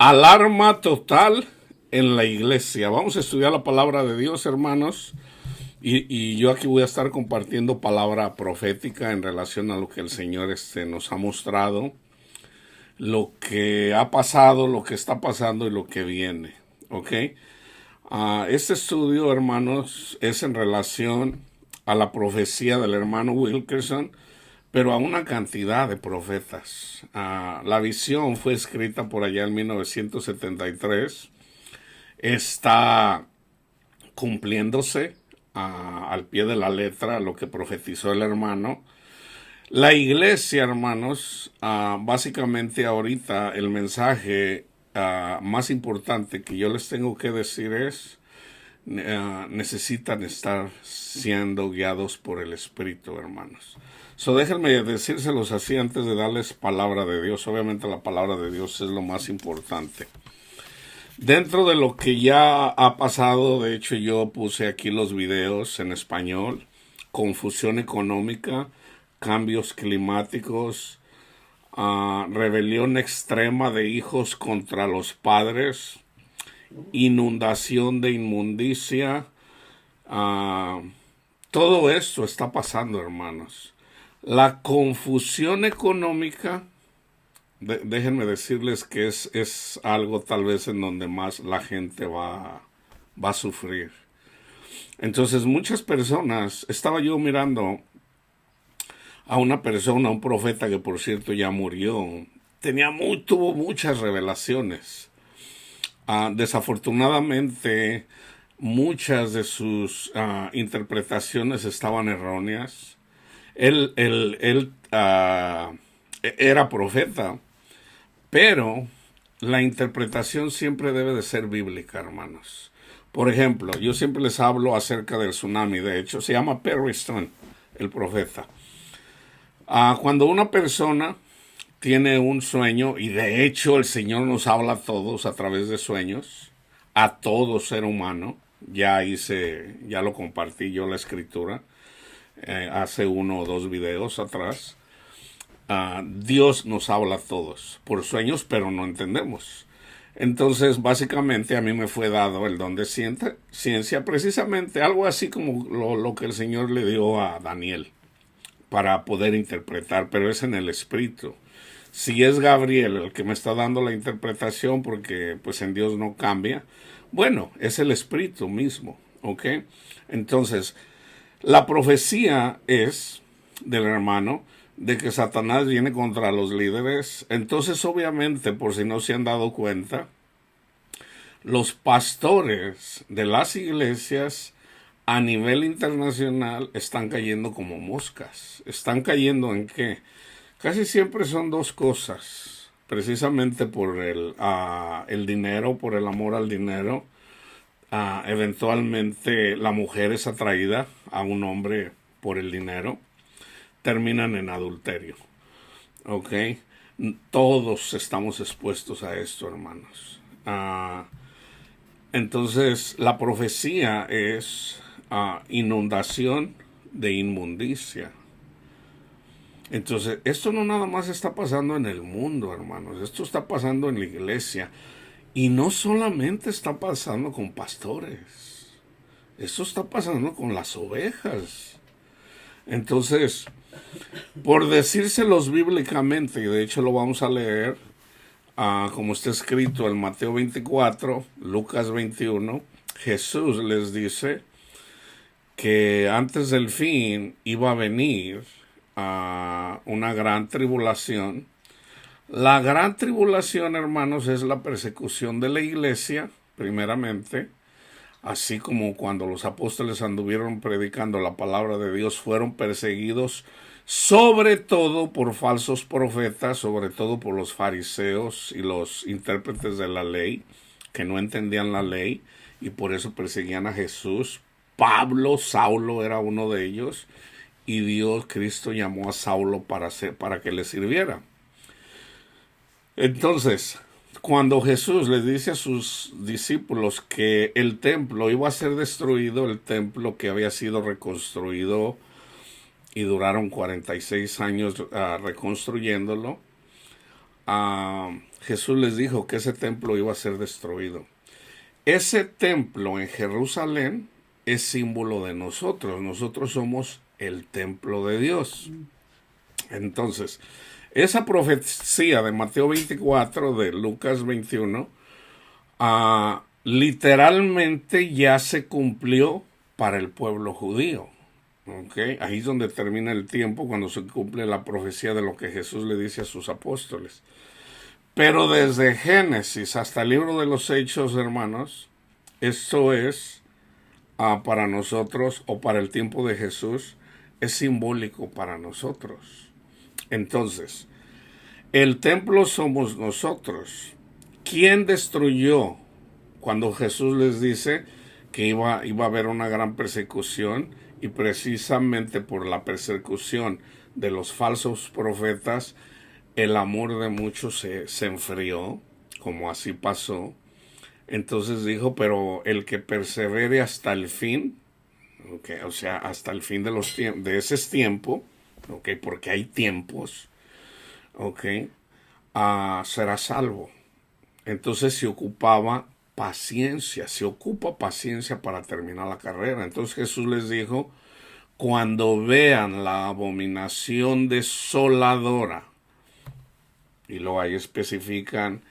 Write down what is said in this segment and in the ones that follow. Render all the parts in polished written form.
Alarma total en la iglesia. Vamos a estudiar la palabra de Dios, hermanos. Y yo aquí voy a estar compartiendo palabra profética en relación a lo que el Señor nos ha mostrado, lo que ha pasado, lo que está pasando y lo que viene. ¿Ok? Este estudio, hermanos, es en relación a la profecía del hermano Wilkerson, pero a una cantidad de profetas. La visión fue escrita por allá en 1973. Está cumpliéndose al pie de la letra lo que profetizó el hermano. La iglesia, hermanos, básicamente ahorita el mensaje más importante que yo les tengo que decir es necesitan estar siendo guiados por el Espíritu, hermanos. Déjenme decírselos así antes de darles palabra de Dios. Obviamente la palabra de Dios es lo más importante. Dentro de lo que ya ha pasado, de hecho yo puse aquí los videos en español: confusión económica, cambios climáticos, rebelión extrema de hijos contra los padres, inundación de inmundicia. Todo esto está pasando, hermanos. La confusión económica, déjenme decirles que es algo tal vez en donde más la gente va a sufrir. Entonces muchas personas, estaba yo mirando a una persona, un profeta que por cierto ya murió, tuvo muchas revelaciones. Desafortunadamente muchas de sus interpretaciones estaban erróneas. Él era profeta, pero la interpretación siempre debe de ser bíblica, hermanos. Por ejemplo, yo siempre les hablo acerca del tsunami. De hecho, se llama Perry Stone, el profeta. Cuando una persona tiene un sueño, y de hecho el Señor nos habla a todos a través de sueños, a todo ser humano. Ya lo compartí yo la escritura hace 1 o 2 videos atrás. Dios nos habla a todos por sueños, pero no entendemos. Entonces, básicamente a mí me fue dado el don de ciencia, precisamente algo así como lo que el Señor le dio a Daniel para poder interpretar, pero es en el espíritu. Si es Gabriel el que me está dando la interpretación, porque pues en Dios no cambia, bueno, es el espíritu mismo, ¿ok? Entonces, la profecía es del hermano de que Satanás viene contra los líderes. Entonces, obviamente, por si no se han dado cuenta, los pastores de las iglesias a nivel internacional están cayendo como moscas. ¿Están cayendo en qué? Casi siempre son 2 cosas. Precisamente por el dinero, por el amor al dinero. Eventualmente la mujer es atraída a un hombre por el dinero. Terminan en adulterio. ¿Ok? Todos estamos expuestos a esto, hermanos. Entonces, la profecía es inundación de inmundicia. Entonces, esto no nada más está pasando en el mundo, hermanos. Esto está pasando en la iglesia. Y no solamente está pasando con pastores. Esto está pasando con las ovejas. Entonces, por decírselos bíblicamente, y de hecho lo vamos a leer, como está escrito en Mateo 24, Lucas 21, Jesús les dice que antes del fin iba a venir una gran tribulación. La gran tribulación, hermanos, es la persecución de la iglesia, primeramente, así como cuando los apóstoles anduvieron predicando la palabra de Dios, fueron perseguidos sobre todo por falsos profetas, sobre todo por los fariseos y los intérpretes de la ley, que no entendían la ley y por eso perseguían a Jesús. Saulo era uno de ellos, y Cristo llamó a Saulo para que le sirviera. Entonces, cuando Jesús le dice a sus discípulos que el templo iba a ser destruido, el templo que había sido reconstruido y duraron 46 años reconstruyéndolo, Jesús les dijo que ese templo iba a ser destruido. Ese templo en Jerusalén es símbolo de nosotros. Nosotros somos el templo de Dios. Entonces, esa profecía de Mateo 24, de Lucas 21, literalmente ya se cumplió para el pueblo judío. ¿Okay? Ahí es donde termina el tiempo, cuando se cumple la profecía de lo que Jesús le dice a sus apóstoles. Pero desde Génesis hasta el libro de los Hechos, hermanos, esto es para nosotros, o para el tiempo de Jesús, es simbólico para nosotros. Entonces, el templo somos nosotros. ¿Quién destruyó cuando Jesús les dice que iba a haber una gran persecución? Y precisamente por la persecución de los falsos profetas, el amor de muchos se enfrió, como así pasó. Entonces dijo, pero el que persevere hasta el fin, okay, o sea, hasta el fin de ese tiempo, okay, porque hay tiempos, okay, será salvo. Entonces se ocupa paciencia para terminar la carrera. Entonces Jesús les dijo, cuando vean la abominación desoladora, y luego ahí especifican,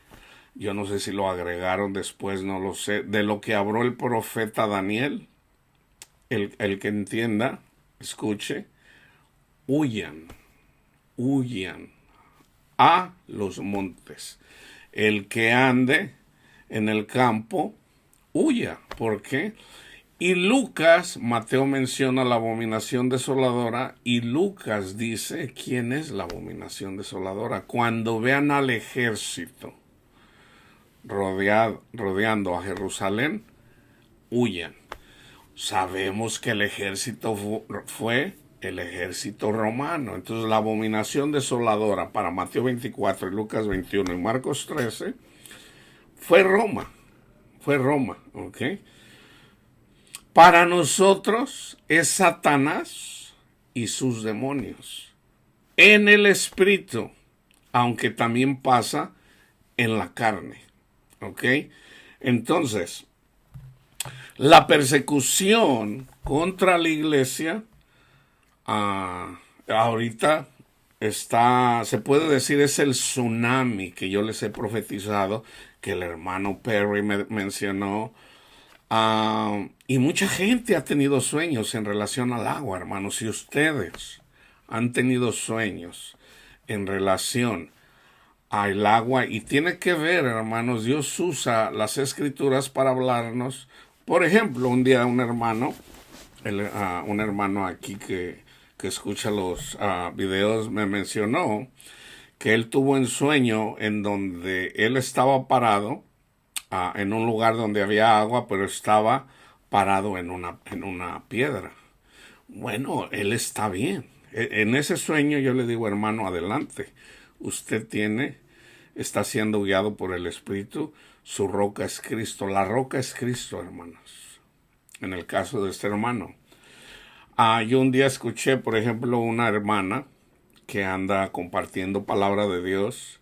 yo no sé si lo agregaron después, no lo sé, de lo que habló el profeta Daniel, el que entienda, escuche, huyan a los montes. El que ande en el campo, huya. ¿Por qué? Y Mateo menciona la abominación desoladora, y Lucas dice quién es la abominación desoladora. Cuando vean al ejército rodeando a Jerusalén, huyan. Sabemos que el ejército fue el ejército romano. Entonces la abominación desoladora para Mateo 24 y Lucas 21 y Marcos 13 fue Roma. Fue Roma, ¿ok? Para nosotros es Satanás y sus demonios en el espíritu, aunque también pasa en la carne, ¿ok? Entonces, la persecución contra la iglesia ahorita se puede decir, es el tsunami que yo les he profetizado, que el hermano Perry me mencionó. Y mucha gente ha tenido sueños en relación al agua, hermanos. Si ustedes han tenido sueños en relación al agua, y tiene que ver, hermanos, Dios usa las escrituras para hablarnos. Por ejemplo, un día un hermano aquí que escucha los videos me mencionó que él tuvo un sueño en donde él estaba parado en un lugar donde había agua, pero estaba parado en una piedra. Bueno, él está bien. En ese sueño yo le digo, hermano, adelante. Usted está siendo guiado por el Espíritu. Su roca es Cristo. La roca es Cristo, hermanos. En el caso de este hermano. Yo un día escuché, por ejemplo, una hermana que anda compartiendo palabra de Dios,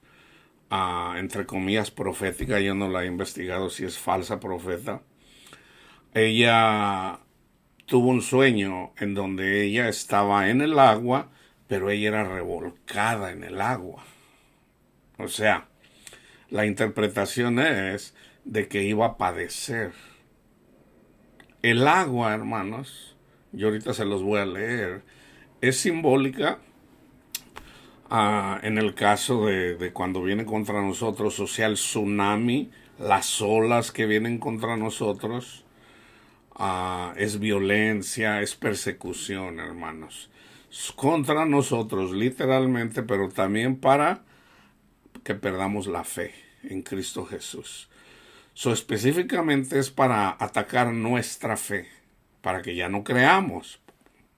entre comillas profética. Yo no la he investigado si es falsa profeta. Ella tuvo un sueño en donde ella estaba en el agua, pero ella era revolcada en el agua. O sea, la interpretación es de que iba a padecer. El agua, hermanos, yo ahorita se los voy a leer, es simbólica en el caso de cuando viene contra nosotros, o sea, el tsunami, las olas que vienen contra nosotros, es violencia, es persecución, hermanos. Contra nosotros, literalmente, pero también para que perdamos la fe en Cristo Jesús. Específicamente es para atacar nuestra fe, para que ya no creamos,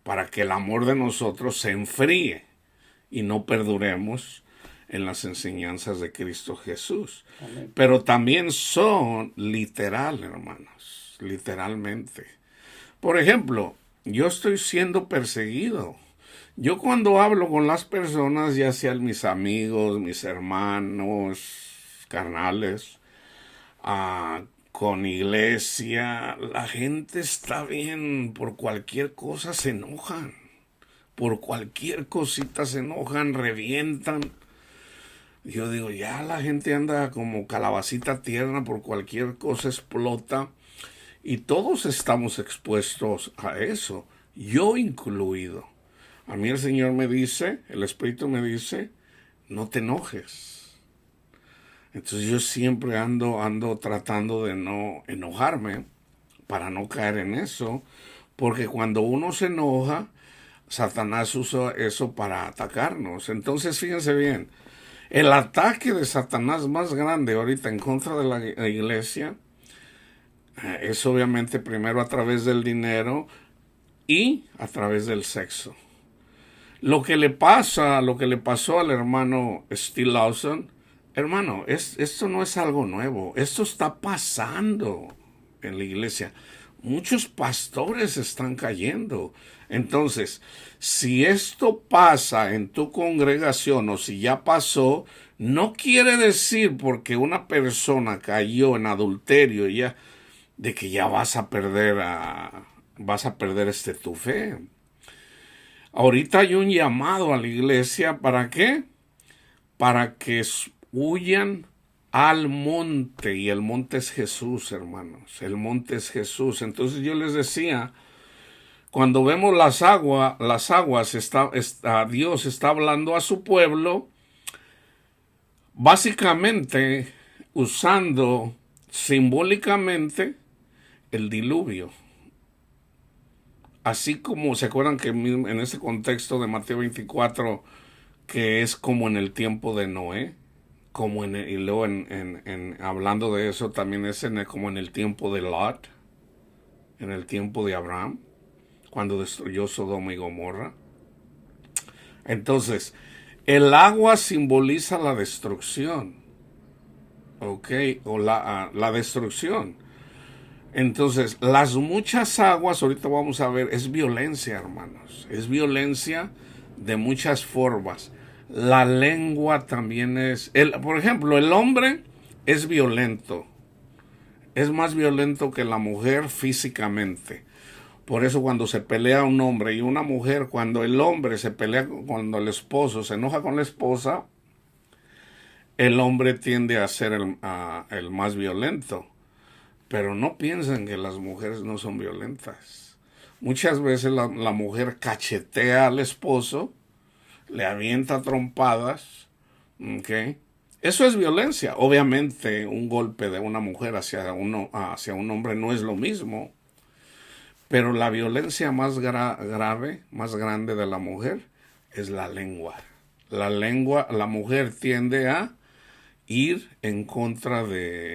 para que el amor de nosotros se enfríe y no perduremos en las enseñanzas de Cristo Jesús. Amén. Pero también son literal, hermanos, literalmente. Por ejemplo, yo estoy siendo perseguido. Yo cuando hablo con las personas, ya sean mis amigos, mis hermanos, carnales, con iglesia, la gente está bien, por cualquier cosa se enojan, por cualquier cosita se enojan, revientan. Yo digo, ya la gente anda como calabacita tierna, por cualquier cosa explota y todos estamos expuestos a eso, yo incluido. A mí el Señor me dice, el Espíritu me dice, no te enojes. Entonces yo siempre ando tratando de no enojarme para no caer en eso, porque cuando uno se enoja, Satanás usa eso para atacarnos. Entonces fíjense bien, el ataque de Satanás más grande ahorita en contra de la iglesia es obviamente primero a través del dinero y a través del sexo. Lo que le pasó al hermano Steve Lawson, hermano, esto no es algo nuevo, esto está pasando en la iglesia. Muchos pastores están cayendo. Entonces, si esto pasa en tu congregación o si ya pasó, no quiere decir porque una persona cayó en adulterio ya de que ya vas a perder tu fe. Ahorita hay un llamado a la iglesia, ¿para qué? Para que huyan al monte, y el monte es Jesús, hermanos, el monte es Jesús. Entonces yo les decía, cuando vemos las aguas, Dios está hablando a su pueblo, básicamente usando simbólicamente el diluvio. Así como se acuerdan que en ese contexto de Mateo 24, que es como en el tiempo de Noé, y luego hablando de eso también es como en el tiempo de Lot, en el tiempo de Abraham, cuando destruyó Sodoma y Gomorra. Entonces, el agua simboliza la destrucción, ¿ok? O la destrucción. Entonces, las muchas aguas, ahorita vamos a ver, es violencia, hermanos. Es violencia de muchas formas. La lengua también por ejemplo, el hombre es violento. Es más violento que la mujer físicamente. Por eso cuando se pelea un hombre y una mujer, cuando el hombre se pelea, cuando el esposo se enoja con la esposa, el hombre tiende a ser el más violento. Pero no piensen que las mujeres no son violentas. Muchas veces la mujer cachetea al esposo, le avienta trompadas, ¿ok? Eso es violencia. Obviamente un golpe de una mujer hacia un hombre no es lo mismo, pero la violencia más grave, más grande de la mujer es la lengua. La mujer tiende a ir en contra del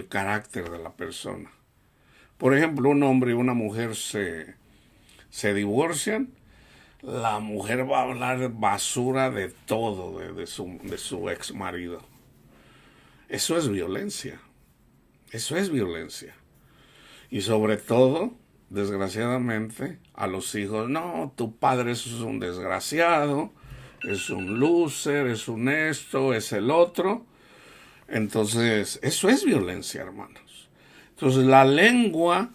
carácter de la persona. Por ejemplo, un hombre y una mujer se divorcian, la mujer va a hablar basura de todo, de su ex marido. Eso es violencia. Eso es violencia. Y sobre todo, desgraciadamente, a los hijos, no, tu padre es un desgraciado, es un loser, es un esto, es el otro. Entonces, eso es violencia, hermanos. Entonces, la lengua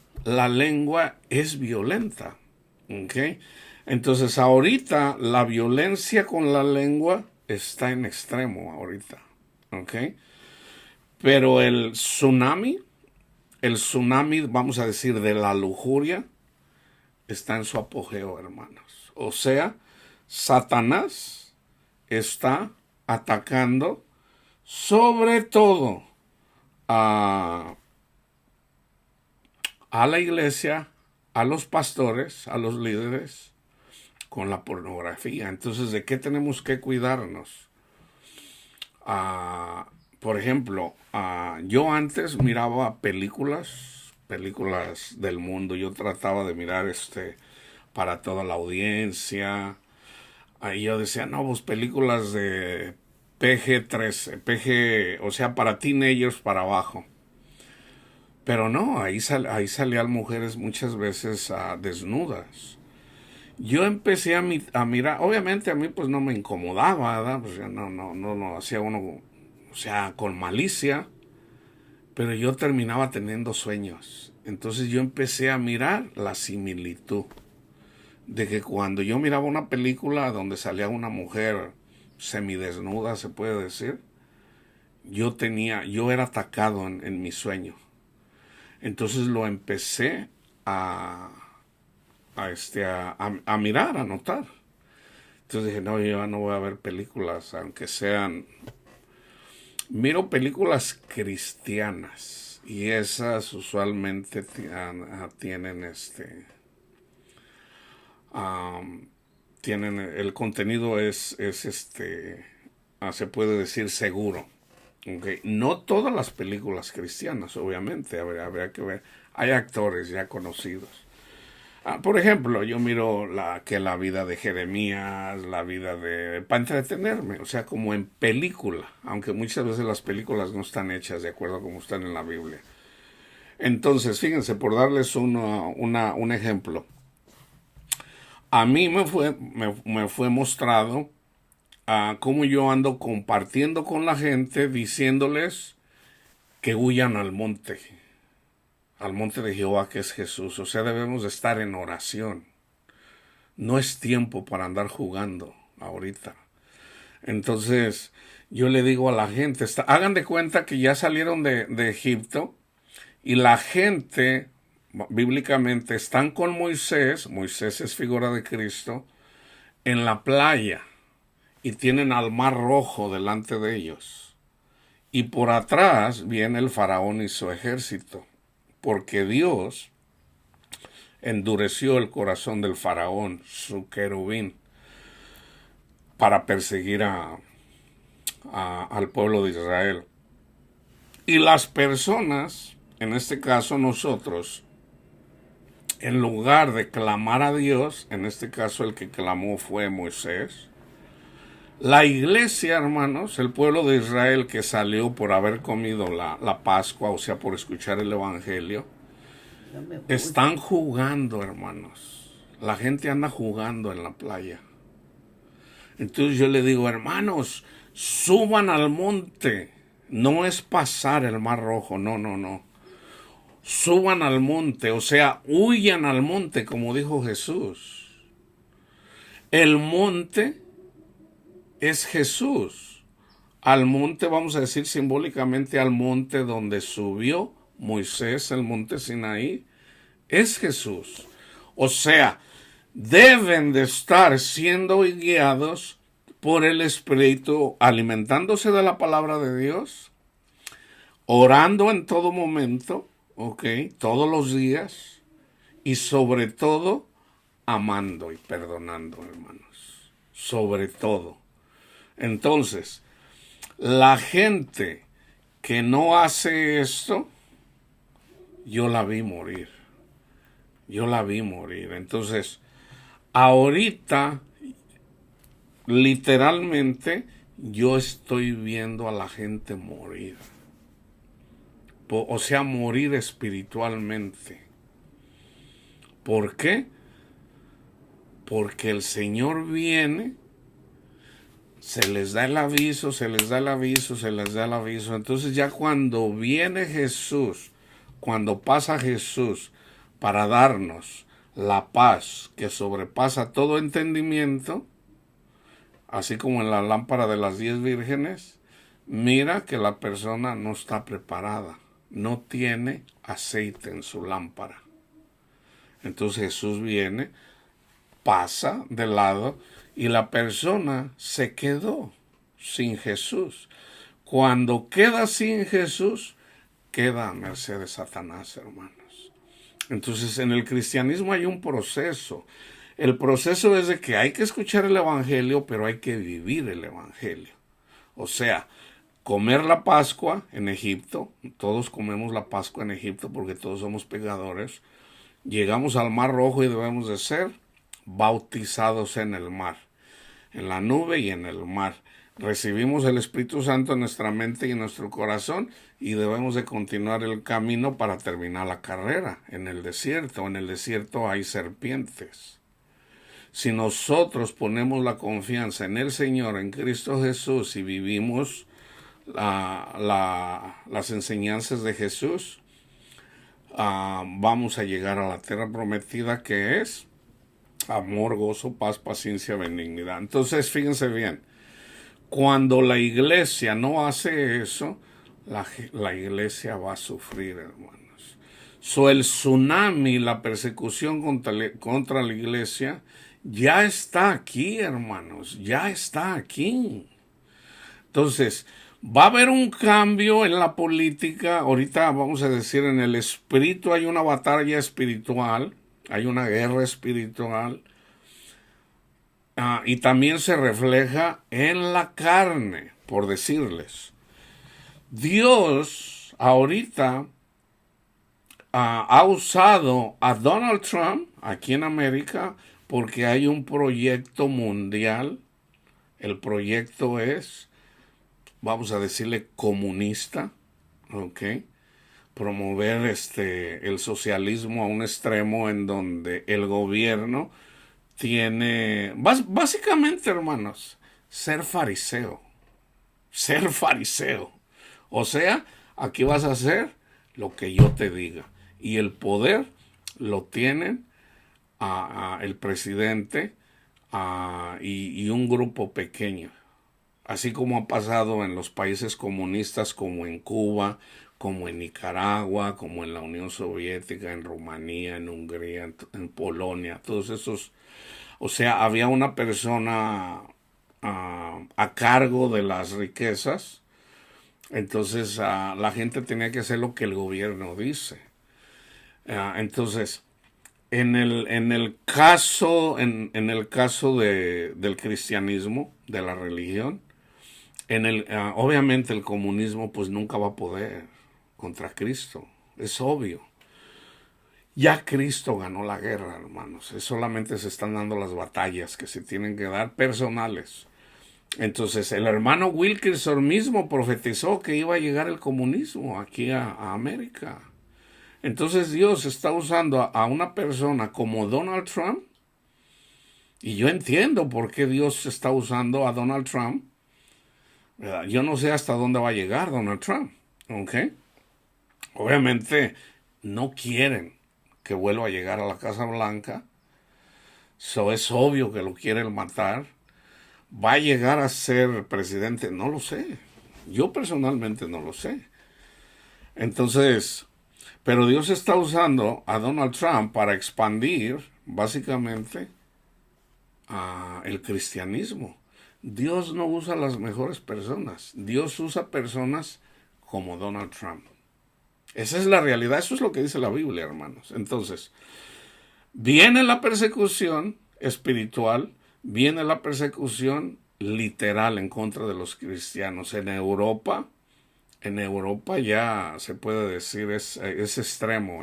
es violenta. ¿Ok? Entonces, ahorita la violencia con la lengua está en extremo ahorita. ¿Ok? Pero el tsunami, vamos a decir, de la lujuria, está en su apogeo, hermanos. O sea, Satanás está atacando sobre todo a la iglesia, a los pastores, a los líderes, con la pornografía. Entonces, ¿de qué tenemos que cuidarnos? Por ejemplo, yo antes miraba películas del mundo. Yo trataba de mirar para toda la audiencia. Ahí yo decía, no, pues películas de PG-13, o sea, para teenagers para abajo. Pero no, ahí salían mujeres muchas veces desnudas. yo empecé a mirar, obviamente a mí pues no me incomodaba, ¿verdad? Pues ya no hacía uno, o sea, con malicia, pero yo terminaba teniendo sueños. Entonces yo empecé a mirar la similitud de que cuando yo miraba una película donde salía una mujer semidesnuda, se puede decir, yo era atacado en mi sueño. Entonces lo empecé a, a mirar, a notar. Entonces dije, no, yo no voy a ver películas, aunque sean... Miro películas cristianas y esas usualmente tienen tienen el contenido se puede decir seguro. Okay. No todas las películas cristianas, obviamente, habría que ver. Hay actores ya conocidos. Por ejemplo, yo miro la vida de Jeremías, la vida de... para entretenerme, o sea, como en película, aunque muchas veces las películas no están hechas de acuerdo a como están en la Biblia. Entonces, fíjense, por darles un ejemplo, a mí me fue mostrado cómo yo ando compartiendo con la gente, diciéndoles que huyan al monte de Jehová que es Jesús. O sea, debemos de estar en oración. No es tiempo para andar jugando ahorita. Entonces, yo le digo a la gente, hagan de cuenta que ya salieron de Egipto y la gente, bíblicamente, están con Moisés. Moisés es figura de Cristo, en la playa y tienen al mar rojo delante de ellos. Y por atrás viene el faraón y su ejército, porque Dios endureció el corazón del faraón, su querubín, para perseguir al pueblo de Israel. Y las personas, en este caso nosotros, en lugar de clamar a Dios, en este caso el que clamó fue Moisés, la iglesia, hermanos, el pueblo de Israel que salió por haber comido la Pascua, o sea, por escuchar el Evangelio, están jugando, hermanos. La gente anda jugando en la playa. Entonces yo le digo, hermanos, suban al monte. No es pasar el mar rojo, no. Suban al monte, o sea, huyan al monte, como dijo Jesús. El monte es Jesús. Al monte, vamos a decir simbólicamente, al monte donde subió Moisés, el monte Sinaí, es Jesús. O sea, deben de estar siendo guiados por el Espíritu, alimentándose de la palabra de Dios, orando en todo momento, ¿ok? Todos los días, y sobre todo, amando y perdonando, hermanos. Sobre todo. Entonces, la gente que no hace esto, yo la vi morir. Yo la vi morir. Entonces, ahorita, literalmente, yo estoy viendo a la gente morir. O sea, morir espiritualmente. ¿Por qué? Porque el Señor viene, se les da el aviso, se les da el aviso, se les da el aviso. Entonces ya cuando viene Jesús, cuando pasa Jesús para darnos la paz que sobrepasa todo entendimiento, así como en la lámpara de las 10 vírgenes, mira que la persona no está preparada, no tiene aceite en su lámpara. Entonces Jesús viene, pasa de lado y la persona se quedó sin Jesús. Cuando queda sin Jesús, queda a merced de Satanás, hermanos. Entonces en el cristianismo hay un proceso. El proceso es de que hay que escuchar el Evangelio, pero hay que vivir el Evangelio. O sea, comer la Pascua en Egipto, todos comemos la Pascua en Egipto porque todos somos pecadores. Llegamos al Mar Rojo y debemos de ser bautizados en el mar, en la nube y en el mar. Recibimos el Espíritu Santo en nuestra mente y en nuestro corazón y debemos de continuar el camino para terminar la carrera en el desierto. En el desierto hay serpientes. Si nosotros ponemos la confianza en el Señor, en Cristo Jesús, y vivimos las enseñanzas de Jesús, vamos a llegar a la tierra prometida, que es amor, gozo, paz, paciencia, benignidad. Entonces, fíjense bien, cuando la iglesia no hace eso, la iglesia va a sufrir, hermanos. El tsunami, la persecución contra la iglesia, ya está aquí, hermanos, ya está aquí. Entonces, va a haber un cambio en la política. Ahorita vamos a decir, en el espíritu hay una batalla espiritual, hay una guerra espiritual, y también se refleja en la carne, por decirles. Dios ahorita ha usado a Donald Trump aquí en América porque hay un proyecto mundial. El proyecto es, vamos a decirle, comunista, ¿ok? Promover el socialismo a un extremo en donde el gobierno tiene, básicamente, hermanos, ser fariseo. Ser fariseo. O sea, aquí vas a hacer lo que yo te diga. Y el poder lo tienen el presidente y un grupo pequeño. Así como ha pasado en los países comunistas, como en Cuba, como en Nicaragua, como en la Unión Soviética, en Rumanía, en Hungría, en Polonia, todos esos. O sea, había una persona a cargo de las riquezas. Entonces la gente tenía que hacer lo que el gobierno dice. Entonces, en el caso del cristianismo, de la religión, obviamente el comunismo pues nunca va a poder contra Cristo, es obvio. Ya Cristo ganó la guerra, hermanos. Solamente se están dando las batallas que se tienen que dar personales. Entonces, el hermano Wilkerson mismo profetizó que iba a llegar el comunismo aquí a América. Entonces, Dios está usando a una persona como Donald Trump. Y yo entiendo por qué Dios está usando a Donald Trump. Yo no sé hasta dónde va a llegar Donald Trump. ¿Ok? Obviamente, no quieren que vuelva a llegar a la Casa Blanca. Es obvio que lo quieren matar. ¿Va a llegar a ser presidente? No lo sé. Yo personalmente no lo sé. Entonces, pero Dios está usando a Donald Trump para expandir, básicamente, el cristianismo. Dios no usa las mejores personas. Dios usa personas como Donald Trump. Esa es la realidad. Eso es lo que dice la Biblia, hermanos. Entonces, viene la persecución espiritual, viene la persecución literal en contra de los cristianos. En Europa ya se puede decir es extremo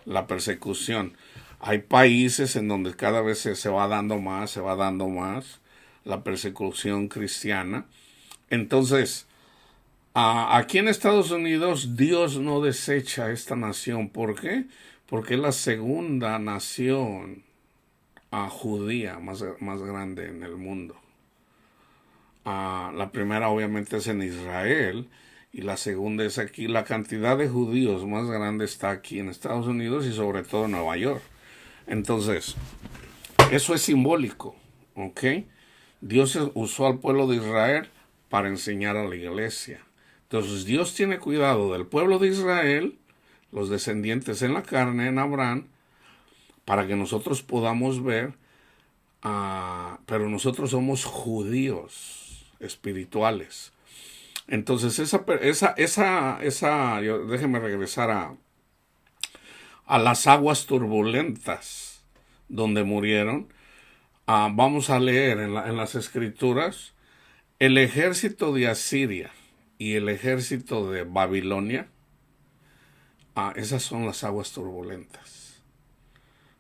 la persecución. Hay países en donde cada vez se va dando más la persecución cristiana. Entonces, aquí en Estados Unidos Dios no desecha esta nación. ¿Por qué? Porque es la segunda nación judía más grande en el mundo. La primera obviamente es en Israel y la segunda es aquí. La cantidad de judíos más grande está aquí en Estados Unidos y sobre todo en Nueva York. Entonces, eso es simbólico, ¿ok? Dios usó al pueblo de Israel para enseñar a la iglesia. Entonces, Dios tiene cuidado del pueblo de Israel, los descendientes en la carne, en Abraham, para que nosotros podamos ver, pero nosotros somos judíos espirituales. Entonces, déjeme regresar a las aguas turbulentas donde murieron. Vamos a leer en las escrituras el ejército de Asiria y el ejército de Babilonia. Esas son las aguas turbulentas,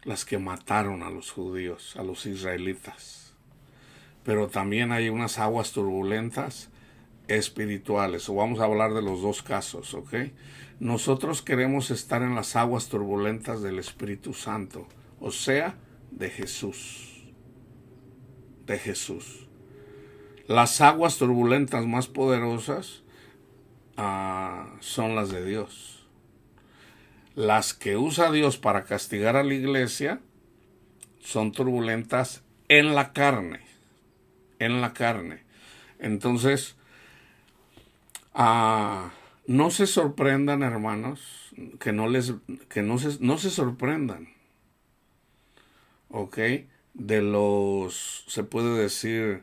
las que mataron a los judíos, a los israelitas. Pero también hay unas aguas turbulentas espirituales, o vamos a hablar de los dos casos, ¿ok? Nosotros queremos estar en las aguas turbulentas del Espíritu Santo, o sea, de Jesús. de Jesús. Las aguas turbulentas más poderosas son las de Dios. Las que usa Dios para castigar a la iglesia son turbulentas en la carne. En la carne. Entonces, no se sorprendan, hermanos, no se sorprendan, ¿ok? Se puede decir,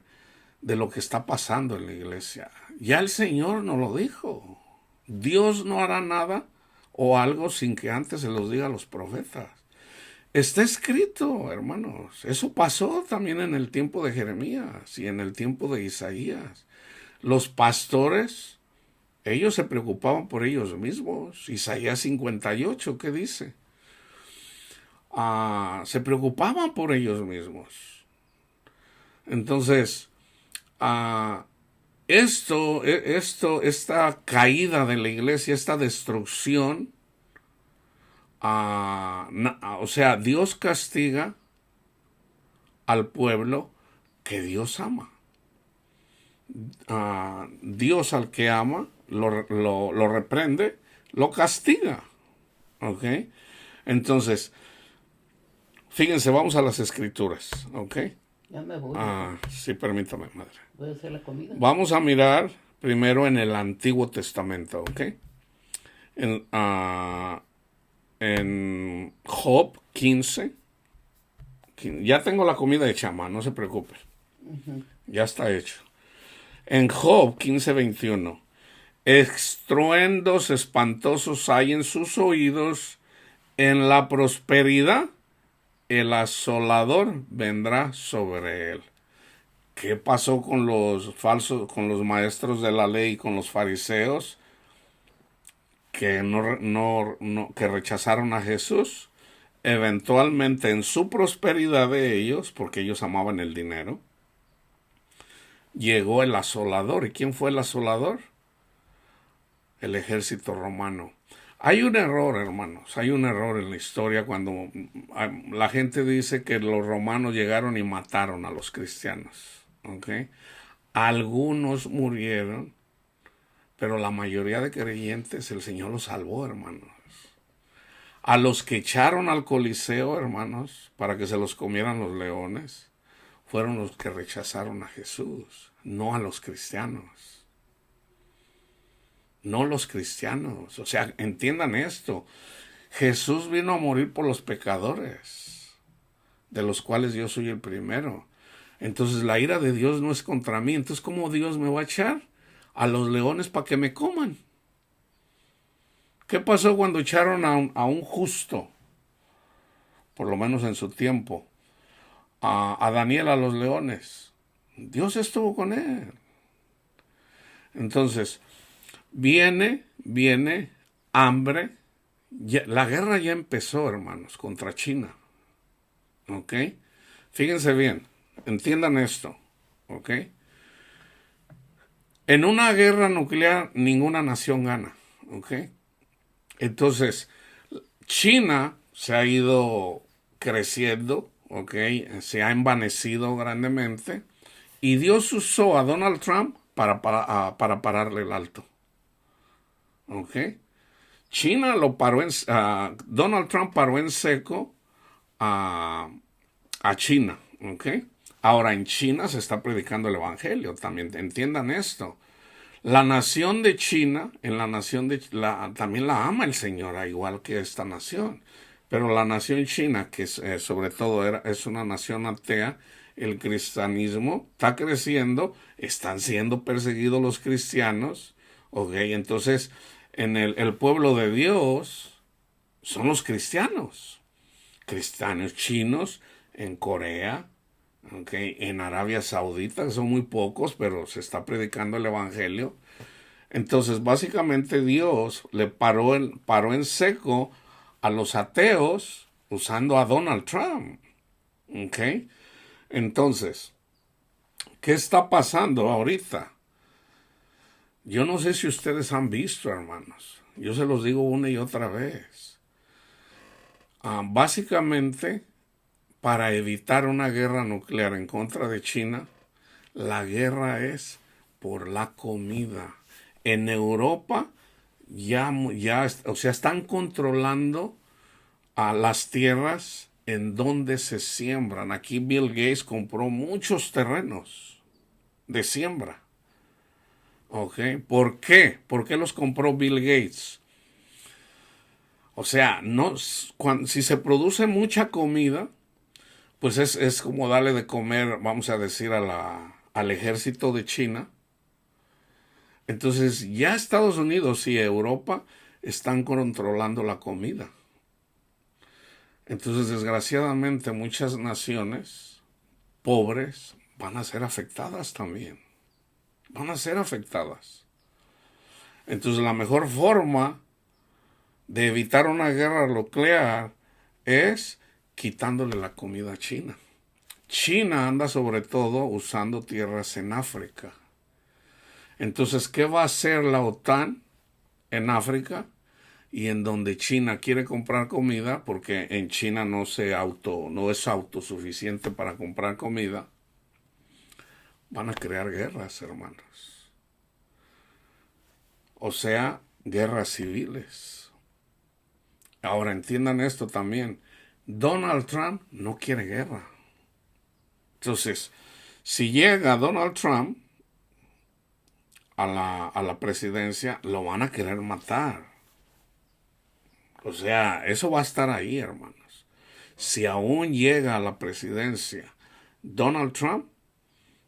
de lo que está pasando en la iglesia. Ya el Señor nos lo dijo. Dios no hará nada o algo sin que antes se los diga a los profetas. Está escrito, hermanos. Eso pasó también en el tiempo de Jeremías y en el tiempo de Isaías. Los pastores, ellos se preocupaban por ellos mismos. Isaías 58, ¿qué dice? Se preocupaban por ellos mismos. Entonces, esta caída de la iglesia, esta destrucción, o sea, Dios castiga al pueblo que Dios ama. Dios al que ama lo reprende, lo castiga. ¿Ok? Entonces, fíjense, vamos a las escrituras. ¿Ok? Ya me voy. Sí, permítame, madre. ¿Voy a hacer la comida? Vamos a mirar primero en el Antiguo Testamento, ¿ok? En Job 15. Ya tengo la comida hecha, no se preocupe. Ya está hecho. En Job 15:21. Estruendos espantosos hay en sus oídos, en la prosperidad el asolador vendrá sobre él. ¿Qué pasó con los maestros de la ley, con los fariseos que que rechazaron a Jesús? Eventualmente, en su prosperidad de ellos, porque ellos amaban el dinero, llegó el asolador. ¿Y quién fue el asolador? El ejército romano. Hay un error, hermanos, hay un error en la historia cuando la gente dice que los romanos llegaron y mataron a los cristianos. ¿Okay? Algunos murieron, pero la mayoría de creyentes el Señor los salvó, hermanos. A los que echaron al Coliseo, hermanos, para que se los comieran los leones, fueron los que rechazaron a Jesús, no a los cristianos. No los cristianos. O sea, entiendan esto. Jesús vino a morir por los pecadores, de los cuales yo soy el primero. Entonces la ira de Dios no es contra mí. Entonces, ¿cómo Dios me va a echar a los leones para que me coman? ¿Qué pasó cuando echaron a un justo? Por lo menos en su tiempo. A Daniel a los leones. Dios estuvo con él. Entonces, viene hambre. La guerra ya empezó, hermanos, contra China. ¿Ok? Fíjense bien. Entiendan esto, ¿ok? En una guerra nuclear ninguna nación gana, ¿ok? Entonces, China se ha ido creciendo, ¿ok? Se ha envanecido grandemente y Dios usó a Donald Trump para pararle el alto, ¿ok? China lo paró Donald Trump paró en seco a China, ¿ok? Ahora en China se está predicando el evangelio, también entiendan esto. La nación de China, también la ama el Señor, igual que esta nación. Pero la nación china, que sobre todo es una nación atea, el cristianismo está creciendo, están siendo perseguidos los cristianos, ¿ok? Entonces, en el pueblo de Dios son los cristianos chinos en Corea, okay, en Arabia Saudita, que son muy pocos, pero se está predicando el evangelio. Entonces, básicamente Dios le paró en seco a los ateos usando a Donald Trump. ¿Okay? Entonces, ¿qué está pasando ahorita? Yo no sé si ustedes han visto, hermanos. Yo se los digo una y otra vez. Básicamente, para evitar una guerra nuclear en contra de China, la guerra es por la comida. En Europa o sea, están controlando a las tierras en donde se siembran. Aquí Bill Gates compró muchos terrenos de siembra. ¿Ok? ¿Por qué? ¿Por qué los compró Bill Gates? O sea, si se produce mucha comida, pues es como darle de comer, vamos a decir, al ejército de China. Entonces ya Estados Unidos y Europa están controlando la comida. Entonces, desgraciadamente, muchas naciones pobres van a ser afectadas también. Van a ser afectadas. Entonces, la mejor forma de evitar una guerra nuclear es quitándole la comida a China. China anda sobre todo usando tierras en África. Entonces, ¿qué va a hacer la OTAN en África? Y en donde China quiere comprar comida, porque en China no es autosuficiente para comprar comida, van a crear guerras, hermanos. O sea, guerras civiles. Ahora entiendan esto también. Donald Trump no quiere guerra. Entonces, si llega Donald Trump a la presidencia, lo van a querer matar. O sea, eso va a estar ahí, hermanos. Si aún llega a la presidencia Donald Trump,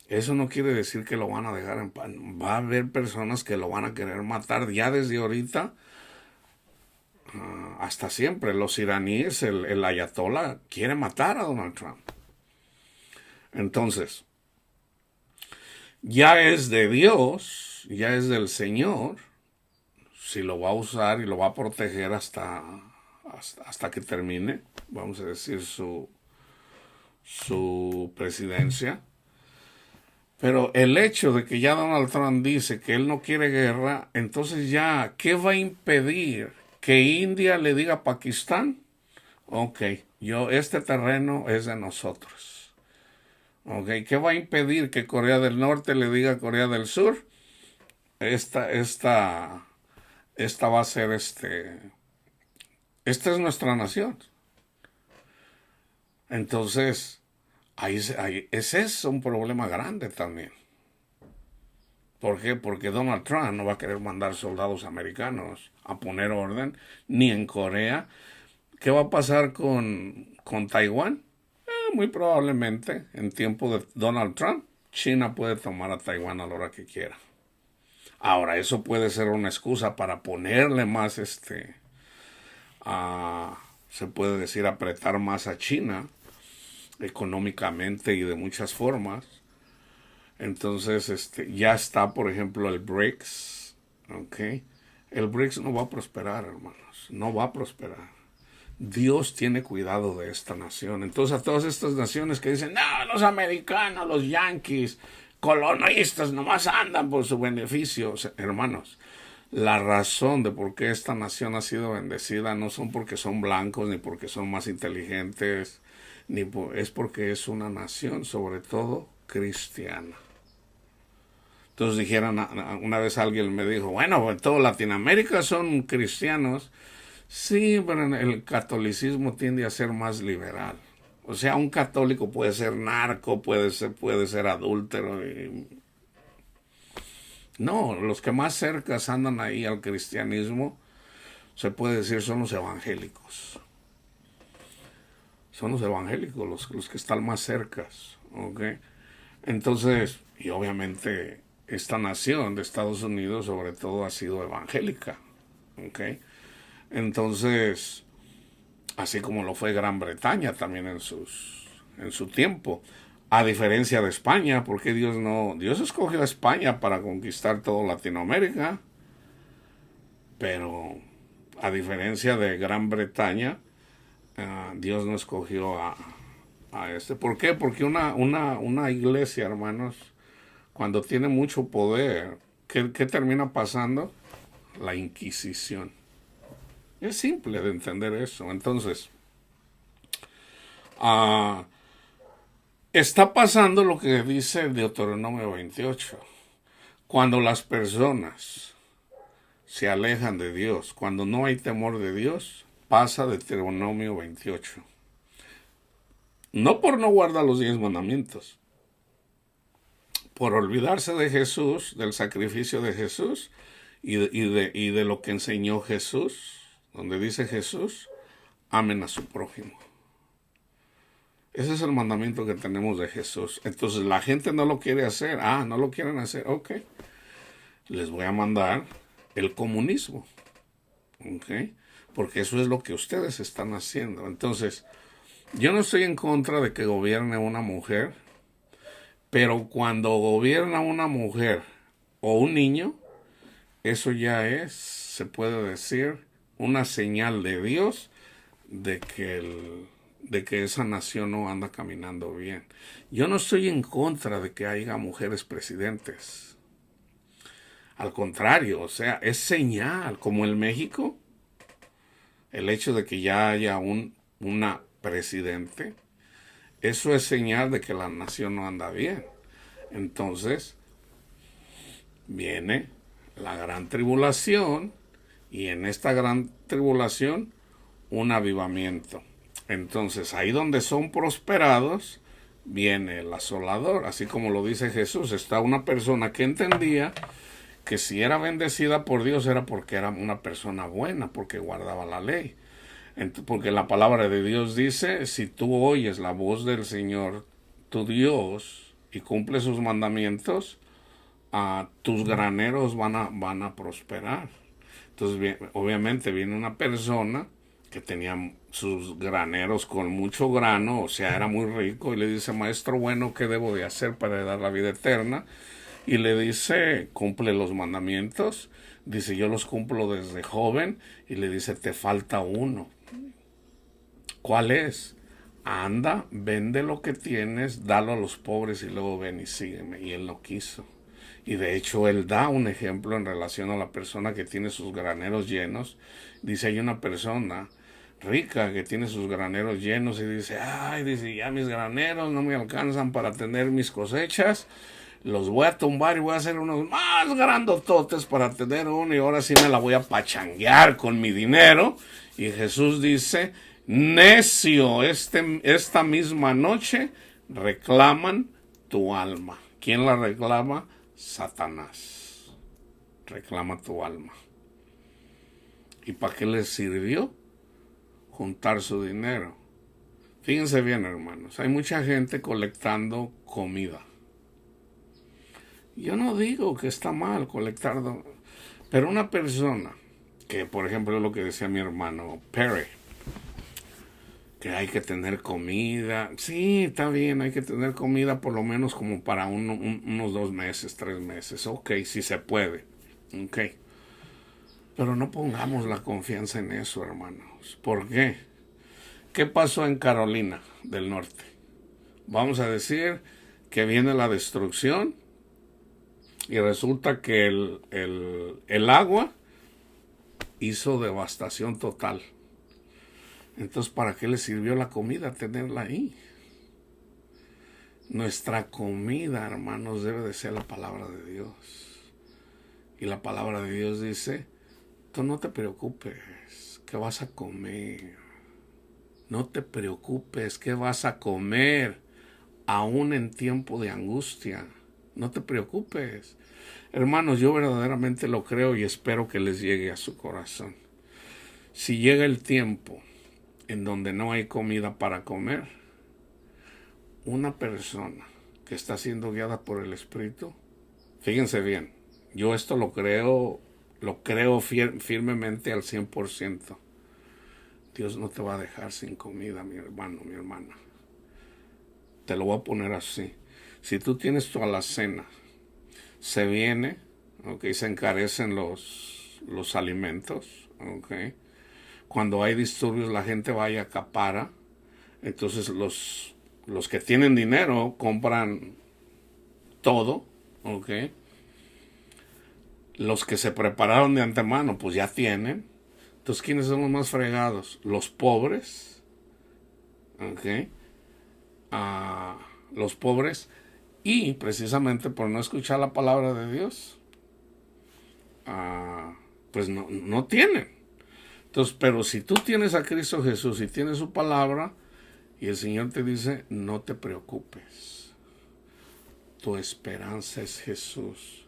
eso no quiere decir que lo van a dejar en paz. Va a haber personas que lo van a querer matar ya desde ahorita hasta siempre. Los iraníes, el ayatollah, quiere matar a Donald Trump. Entonces, ya es de Dios, ya es del Señor, si lo va a usar y lo va a proteger hasta que termine, vamos a decir, su presidencia. Pero el hecho de que ya Donald Trump dice que él no quiere guerra, entonces ya, ¿qué va a impedir que India le diga a Pakistán? Ok, este terreno es de nosotros. Ok, ¿qué va a impedir que Corea del Norte le diga a Corea del Sur? Esta va a ser esta es nuestra nación. Entonces, ese es un problema grande también. ¿Por qué? Porque Donald Trump no va a querer mandar soldados americanos a poner orden, ni en Corea. ¿Qué va a pasar con Taiwán? Muy probablemente, en tiempo de Donald Trump, China puede tomar a Taiwán a la hora que quiera. Ahora, eso puede ser una excusa para ponerle más, se puede decir, apretar más a China económicamente y de muchas formas. Entonces, ya está, por ejemplo, el BRICS, ¿ok? El BRICS no va a prosperar, hermanos, no va a prosperar. Dios tiene cuidado de esta nación. Entonces, a todas estas naciones que dicen, no, los americanos, los yanquis, colonialistas, nomás andan por su beneficio. O sea, hermanos, la razón de por qué esta nación ha sido bendecida no son porque son blancos, ni porque son más inteligentes, es porque es una nación, sobre todo, cristiana. Entonces dijeron, una vez alguien me dijo, bueno, pues toda Latinoamérica son cristianos. Sí, pero el catolicismo tiende a ser más liberal. O sea, un católico puede ser narco, puede ser adúltero. No, los que más cerca andan ahí al cristianismo, se puede decir, son los evangélicos. Son los evangélicos los que están más cercas. ¿Okay? Entonces, y obviamente esta nación de Estados Unidos sobre todo ha sido evangélica. ¿Okay? Entonces, así como lo fue Gran Bretaña también en su tiempo, a diferencia de España, porque Dios escogió a España para conquistar toda Latinoamérica, pero a diferencia de Gran Bretaña, Dios no escogió a ¿Por qué? Porque una iglesia, hermanos, cuando tiene mucho poder, ¿qué termina pasando? La Inquisición. Es simple de entender eso. Entonces, Ah, está pasando lo que dice Deuteronomio 28. Cuando las personas se alejan de Dios, cuando no hay temor de Dios, pasa Deuteronomio 28. No por no guardar los 10 mandamientos, por olvidarse de Jesús, del sacrificio de Jesús y de lo que enseñó Jesús, donde dice Jesús, amen a su prójimo. Ese es el mandamiento que tenemos de Jesús. Entonces la gente no lo quiere hacer. No lo quieren hacer. Ok. Les voy a mandar el comunismo. Ok. Porque eso es lo que ustedes están haciendo. Entonces, yo no estoy en contra de que gobierne una mujer, pero cuando gobierna una mujer o un niño, eso ya es, se puede decir, una señal de Dios de que esa nación no anda caminando bien. Yo no estoy en contra de que haya mujeres presidentes. Al contrario, o sea, es señal, como en México, el hecho de que ya haya una presidente, eso es señal de que la nación no anda bien. Entonces, viene la gran tribulación y en esta gran tribulación un avivamiento. Entonces, ahí donde son prosperados, viene el asolador. Así como lo dice Jesús, está una persona que entendía que si era bendecida por Dios era porque era una persona buena, porque guardaba la ley. Porque la palabra de Dios dice, si tú oyes la voz del Señor, tu Dios, y cumples sus mandamientos, tus graneros van a prosperar. Entonces, obviamente viene una persona que tenía sus graneros con mucho grano, o sea, era muy rico, y le dice, maestro bueno, ¿qué debo de hacer para dar la vida eterna? Y le dice, cumple los mandamientos. Dice, yo los cumplo desde joven. Y le dice, te falta uno. ¿Cuál es? Anda, vende lo que tienes, dalo a los pobres y luego ven y sígueme. Y él no quiso. Y de hecho él da un ejemplo en relación a la persona que tiene sus graneros llenos. Dice, hay una persona rica que tiene sus graneros llenos y dice, dice, ya mis graneros no me alcanzan para tener mis cosechas. Los voy a tumbar y voy a hacer unos más grandototes para tener uno y ahora sí me la voy a pachanguear con mi dinero. Y Jesús dice, necio, esta misma noche reclaman tu alma. ¿Quién la reclama? Satanás. Reclama tu alma. ¿Y para qué les sirvió? Juntar su dinero. Fíjense bien, hermanos, hay mucha gente colectando comida. Yo no digo que está mal colectar, pero una persona que, por ejemplo, lo que decía mi hermano Perry, que hay que tener comida. Sí, está bien, hay que tener comida por lo menos como para unos 2 meses, 3 meses. Ok, si se puede. Ok. Pero no pongamos la confianza en eso, hermanos. ¿Por qué? ¿Qué pasó en Carolina del Norte? Vamos a decir que viene la destrucción y resulta que el agua hizo devastación total. Entonces, ¿para qué le sirvió la comida tenerla ahí? Nuestra comida, hermanos, debe de ser la palabra de Dios. Y la palabra de Dios dice, tú no te preocupes, ¿qué vas a comer? No te preocupes, ¿qué vas a comer? Aún en tiempo de angustia. No te preocupes. Hermanos, yo verdaderamente lo creo y espero que les llegue a su corazón. Si llega el tiempo en donde no hay comida para comer, una persona que está siendo guiada por el Espíritu, fíjense bien, yo esto lo creo firmemente al 100%. Dios no te va a dejar sin comida, mi hermano, mi hermana. Te lo voy a poner así. Si tú tienes tu alacena, se viene, okay, se encarecen los alimentos, okay. Cuando hay disturbios la gente va y acapara. Entonces los que tienen dinero compran todo, ¿ok? Los que se prepararon de antemano pues ya tienen. Entonces, ¿quiénes son los más fregados? Los pobres, ¿ok? a los pobres, y precisamente por no escuchar la palabra de Dios, pues no tienen. Entonces, pero si tú tienes a Cristo Jesús y tienes su palabra, y el Señor te dice, no te preocupes, tu esperanza es Jesús.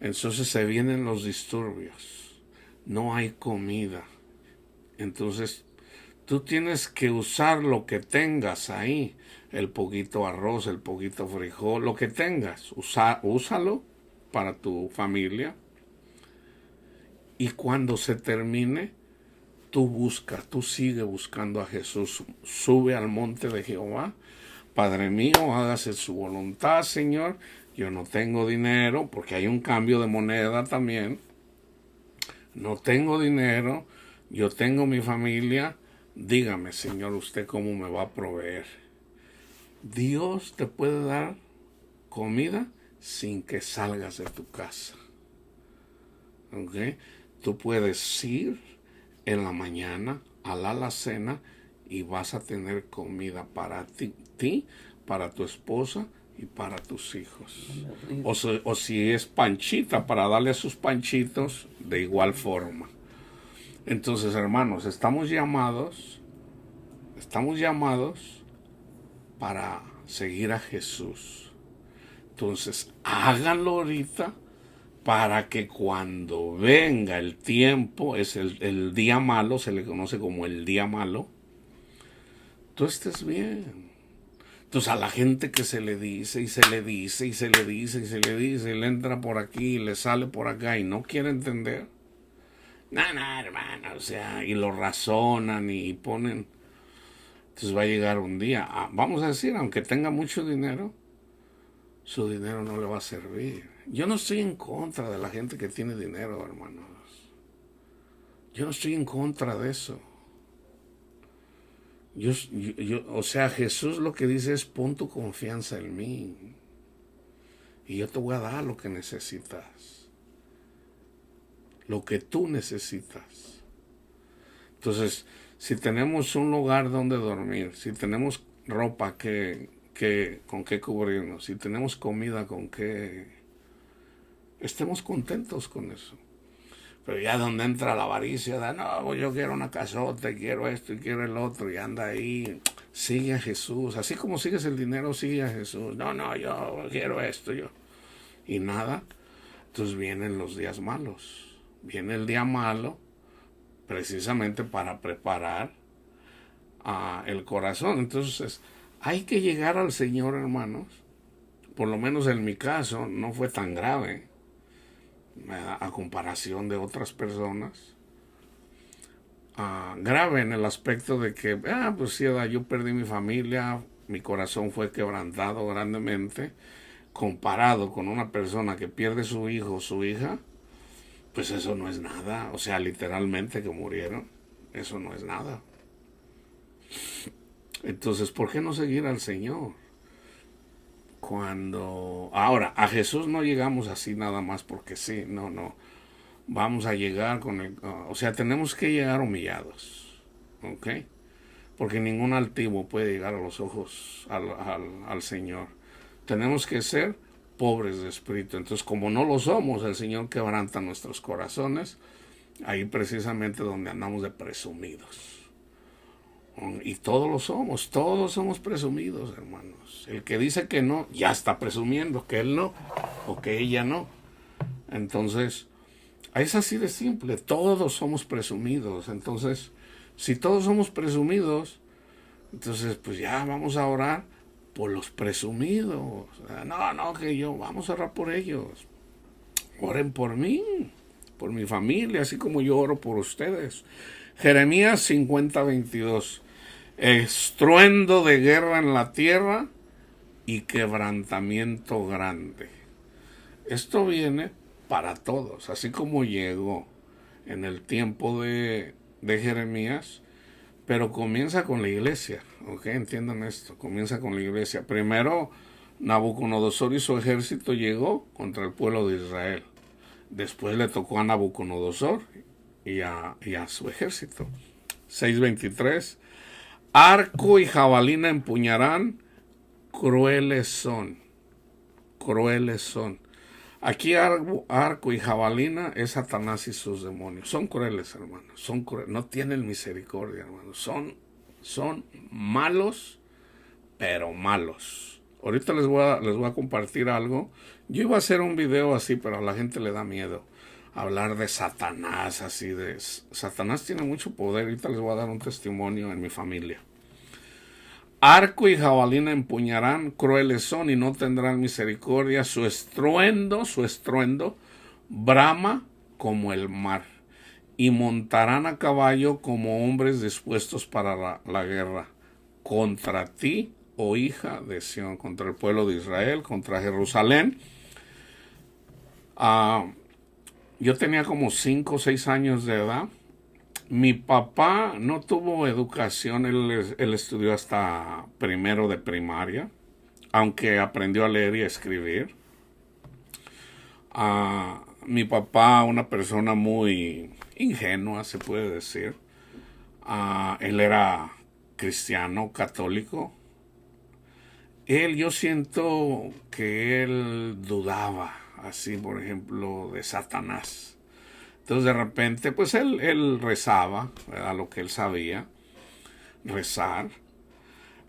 Entonces se vienen los disturbios, no hay comida. Entonces tú tienes que usar lo que tengas ahí, el poquito arroz, el poquito frijol, lo que tengas, úsalo para tu familia. Y cuando se termine, tú sigue buscando a Jesús. Sube al monte de Jehová. Padre mío, hágase su voluntad, Señor. Yo no tengo dinero, porque hay un cambio de moneda también. No tengo dinero, yo tengo mi familia. Dígame, Señor, usted cómo me va a proveer. Dios te puede dar comida sin que salgas de tu casa. ¿Ok? Tú puedes ir en la mañana a la alacena y vas a tener comida para ti, para tu esposa y para tus hijos. O si es panchita, para darle a sus panchitos de igual forma. Entonces, hermanos, estamos llamados para seguir a Jesús. Entonces, háganlo ahorita, para que cuando venga el tiempo, es el día malo, se le conoce como el día malo, tú estés bien. Entonces a la gente que se le dice, y se le dice, y se le dice, y se le dice, y le entra por aquí, y le sale por acá, y no quiere entender, no, hermano, o sea, y lo razonan, y ponen, entonces va a llegar un día, vamos a decir, aunque tenga mucho dinero, su dinero no le va a servir. Yo no estoy en contra de la gente que tiene dinero, hermanos. Yo no estoy en contra de eso. O sea, Jesús lo que dice es, pon tu confianza en mí. Y yo te voy a dar lo que necesitas. Lo que tú necesitas. Entonces, si tenemos un lugar donde dormir, si tenemos ropa con qué cubrirnos, si tenemos comida con qué, estemos contentos con eso. Pero ya donde entra la avaricia, no, yo quiero una casota, quiero esto y quiero el otro, y anda ahí, sigue a Jesús. Así como sigues el dinero, sigue a Jesús. No, yo quiero esto, y nada. Entonces vienen los días malos. Viene el día malo precisamente para preparar el corazón. Entonces hay que llegar al Señor, hermanos. Por lo menos en mi caso no fue tan grave a comparación de otras personas. Grave en el aspecto de que pues sí, yo perdí mi familia, mi corazón fue quebrantado grandemente, comparado con una persona que pierde su hijo o su hija, pues eso no es nada. O sea, literalmente que murieron, eso no es nada. Entonces, ¿por qué no seguir al Señor? Ahora, a Jesús no llegamos así nada más porque sí, no. Vamos a llegar o sea, tenemos que llegar humillados, ¿ok? Porque ningún altivo puede llegar a los ojos al Señor. Tenemos que ser pobres de espíritu. Entonces, como no lo somos, el Señor quebranta nuestros corazones, ahí precisamente donde andamos de presumidos. Y todos somos presumidos, hermanos. El que dice que no, ya está presumiendo que él no, o que ella no. Entonces, es así de simple, todos somos presumidos. Entonces, si todos somos presumidos, entonces pues ya vamos a orar por los presumidos. Vamos a orar por ellos. Oren por mí, por mi familia, así como yo oro por ustedes. Jeremías 50:22. Estruendo de guerra en la tierra y quebrantamiento grande. Esto viene para todos, así como llegó en el tiempo de Jeremías, pero comienza con la iglesia, ¿ok? Entiendan esto, comienza con la iglesia. Primero, Nabucodonosor y su ejército llegó contra el pueblo de Israel. Después le tocó a Nabucodonosor y a su ejército. 6:23. Arco y jabalina empuñarán, crueles son, crueles son. Aquí arco y jabalina es Satanás y sus demonios. Son crueles, hermanos, son crueles, no tienen misericordia, hermanos. Son malos, pero malos. Ahorita les voy a compartir algo. Yo iba a hacer un video así, pero a la gente le da miedo hablar de Satanás, así de... Satanás tiene mucho poder. Ahorita les voy a dar un testimonio en mi familia. Arco y jabalina empuñarán, crueles son y no tendrán misericordia. Su estruendo, brama como el mar. Y montarán a caballo como hombres dispuestos para la guerra. Contra ti, oh hija de Sión, contra el pueblo de Israel, contra Jerusalén. Yo tenía como 5 o 6 años de edad. Mi papá no tuvo educación, él estudió hasta primero de primaria, aunque aprendió a leer y a escribir. Mi papá, una persona muy ingenua, se puede decir. Él era cristiano, católico. Yo siento que él dudaba, así por ejemplo, de Satanás. Entonces de repente, pues él rezaba, ¿verdad? Lo que él sabía, rezar.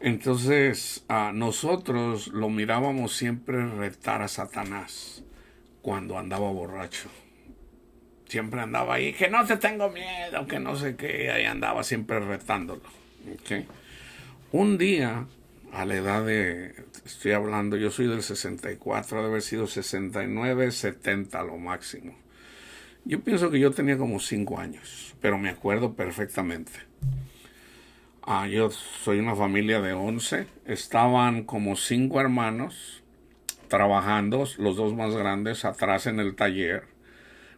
Entonces nosotros lo mirábamos siempre retar a Satanás cuando andaba borracho. Siempre andaba ahí, que no te tengo miedo, que no sé qué, ahí andaba siempre retándolo. ¿Okay? Un día, a la edad estoy hablando, yo soy del 64, debe haber sido 69, 70 lo máximo. Yo pienso que yo tenía como 5 años, pero me acuerdo perfectamente. Yo soy una familia de 11, estaban como 5 hermanos trabajando, los 2 más grandes atrás en el taller.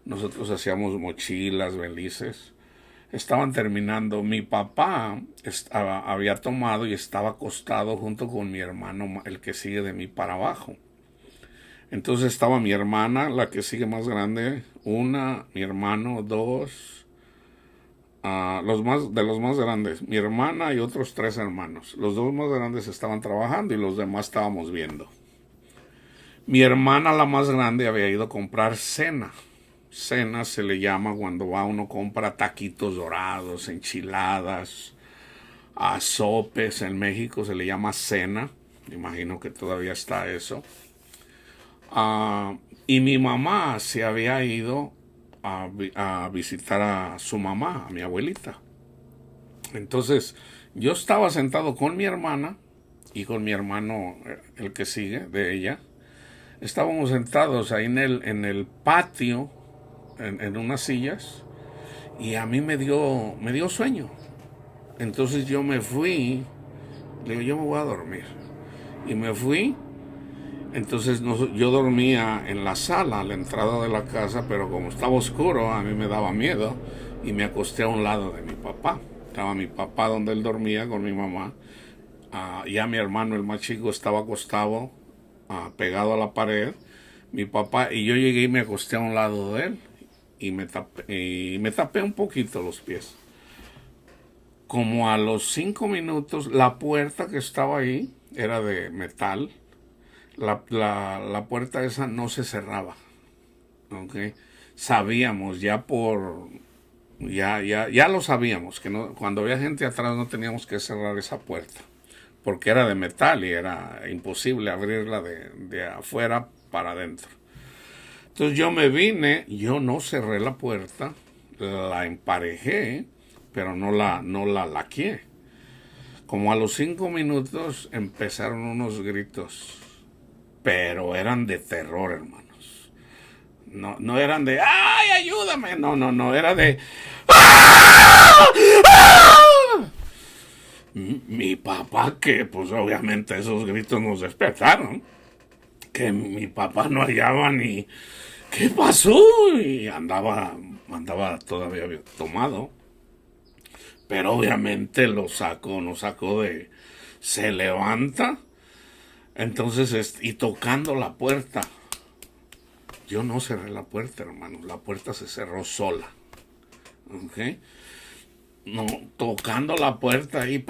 Nosotros hacíamos mochilas, belices. Estaban terminando. Mi papá había tomado y estaba acostado junto con mi hermano, el que sigue de mí para abajo. Entonces estaba mi hermana, la que sigue más grande, 1, mi hermano 2, de los más grandes, mi hermana y otros 3 hermanos. Los 2 más grandes estaban trabajando y los demás estábamos viendo. Mi hermana, la más grande, había ido a comprar cena. Cena se le llama cuando uno compra taquitos dorados, enchiladas, sopes. En México se le llama cena. Me imagino que todavía está eso. Y mi mamá se había ido a visitar a su mamá, a mi abuelita. Entonces yo estaba sentado con mi hermana y con mi hermano, el que sigue de ella. Estábamos sentados ahí en el patio, en unas sillas, y a mí me dio sueño. Entonces yo me fui, le digo, yo me voy a dormir. Y me fui. Entonces yo dormía en la sala, a la entrada de la casa, pero como estaba oscuro, a mí me daba miedo y me acosté a un lado de mi papá. Estaba mi papá donde él dormía con mi mamá. Ya mi hermano, el más chico, estaba acostado, pegado a la pared. Mi papá, y yo llegué y me acosté a un lado de él y me tapé un poquito los pies. Como a los 5 minutos, la puerta que estaba ahí era de metal. La puerta esa no se cerraba. ¿Okay? Sabíamos ya lo sabíamos que no, cuando había gente atrás no teníamos que cerrar esa puerta porque era de metal y era imposible abrirla de afuera para adentro. Entonces yo me vine, yo no cerré la puerta, la emparejé, pero no la laqué. Como a los 5 minutos empezaron unos gritos, pero eran de terror, hermanos. No eran de ¡ay, ayúdame! No, era de ¡ah! ¡Ah! Mi papá, que pues obviamente esos gritos nos despertaron, que mi papá no hallaba ni ¿qué pasó? Y andaba todavía tomado, pero obviamente nos sacó de, se levanta. Entonces, y tocando la puerta. Yo no cerré la puerta, hermano. La puerta se cerró sola. ¿Ok? No, tocando la puerta y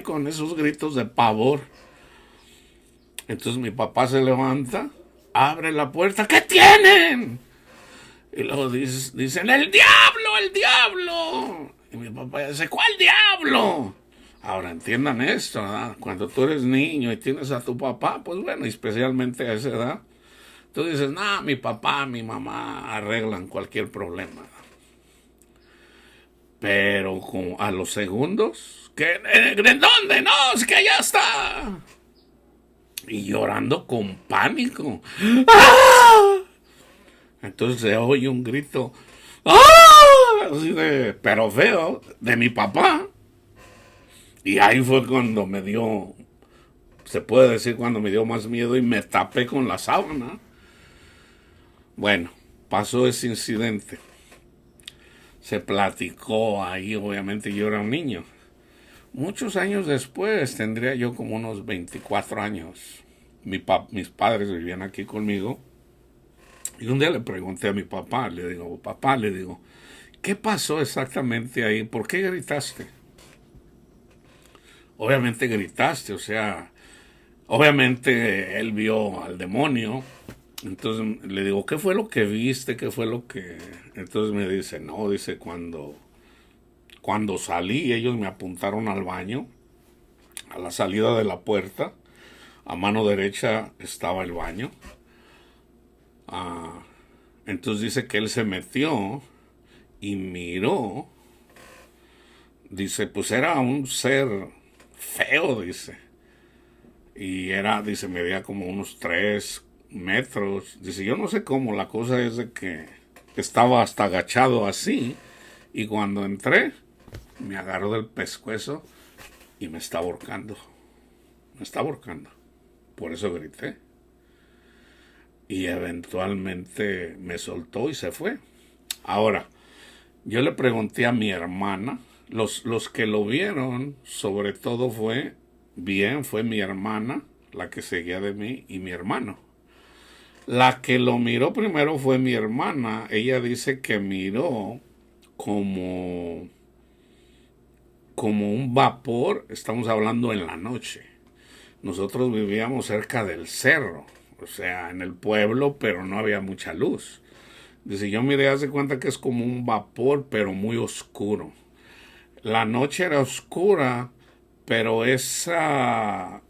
con esos gritos de pavor. Entonces mi papá se levanta, abre la puerta, ¿qué tienen? Y luego dicen, ¡el diablo, el diablo! Y mi papá dice, ¿cuál diablo? Ahora entiendan esto, ¿verdad? Cuando tú eres niño y tienes a tu papá, pues bueno, especialmente a esa edad, tú dices, no, mi papá, mi mamá arreglan cualquier problema. Pero a los segundos, ¿de dónde? No, es que allá está. Y llorando con pánico. ¡Ah! Entonces se oye un grito, ¡ah! Así pero feo, de mi papá. Y ahí fue cuando me dio, se puede decir cuando me dio más miedo y me tapé con la sábana. Bueno, pasó ese incidente. Se platicó ahí, obviamente yo era un niño. Muchos años después, tendría yo como unos 24 años. Mis padres vivían aquí conmigo. Y un día le pregunté a mi papá, le digo, ¿qué pasó exactamente ahí? ¿Por qué gritaste? Obviamente gritaste, o sea, obviamente él vio al demonio. Entonces le digo, ¿qué fue lo que viste? ¿Qué fue lo que...? Entonces me dice, no, dice, cuando salí, ellos me apuntaron al baño, a la salida de la puerta, a mano derecha estaba el baño. Entonces dice que él se metió y miró. Dice, pues era un ser feo, dice. Y dice, medía como unos 3 metros. Dice, yo no sé cómo, la cosa es de que estaba hasta agachado así. Y cuando entré, me agarró del pescuezo y me está ahorcando. Me está ahorcando. Por eso grité. Y eventualmente me soltó y se fue. Ahora, yo le pregunté a mi hermana, los que lo vieron, sobre todo fue mi hermana, la que seguía de mí, y mi hermano. La que lo miró primero fue mi hermana. Ella dice que miró como un vapor, estamos hablando en la noche. Nosotros vivíamos cerca del cerro, o sea, en el pueblo, pero no había mucha luz. Dice, yo miré, hace cuenta que es como un vapor, pero muy oscuro. La noche era oscura, pero esa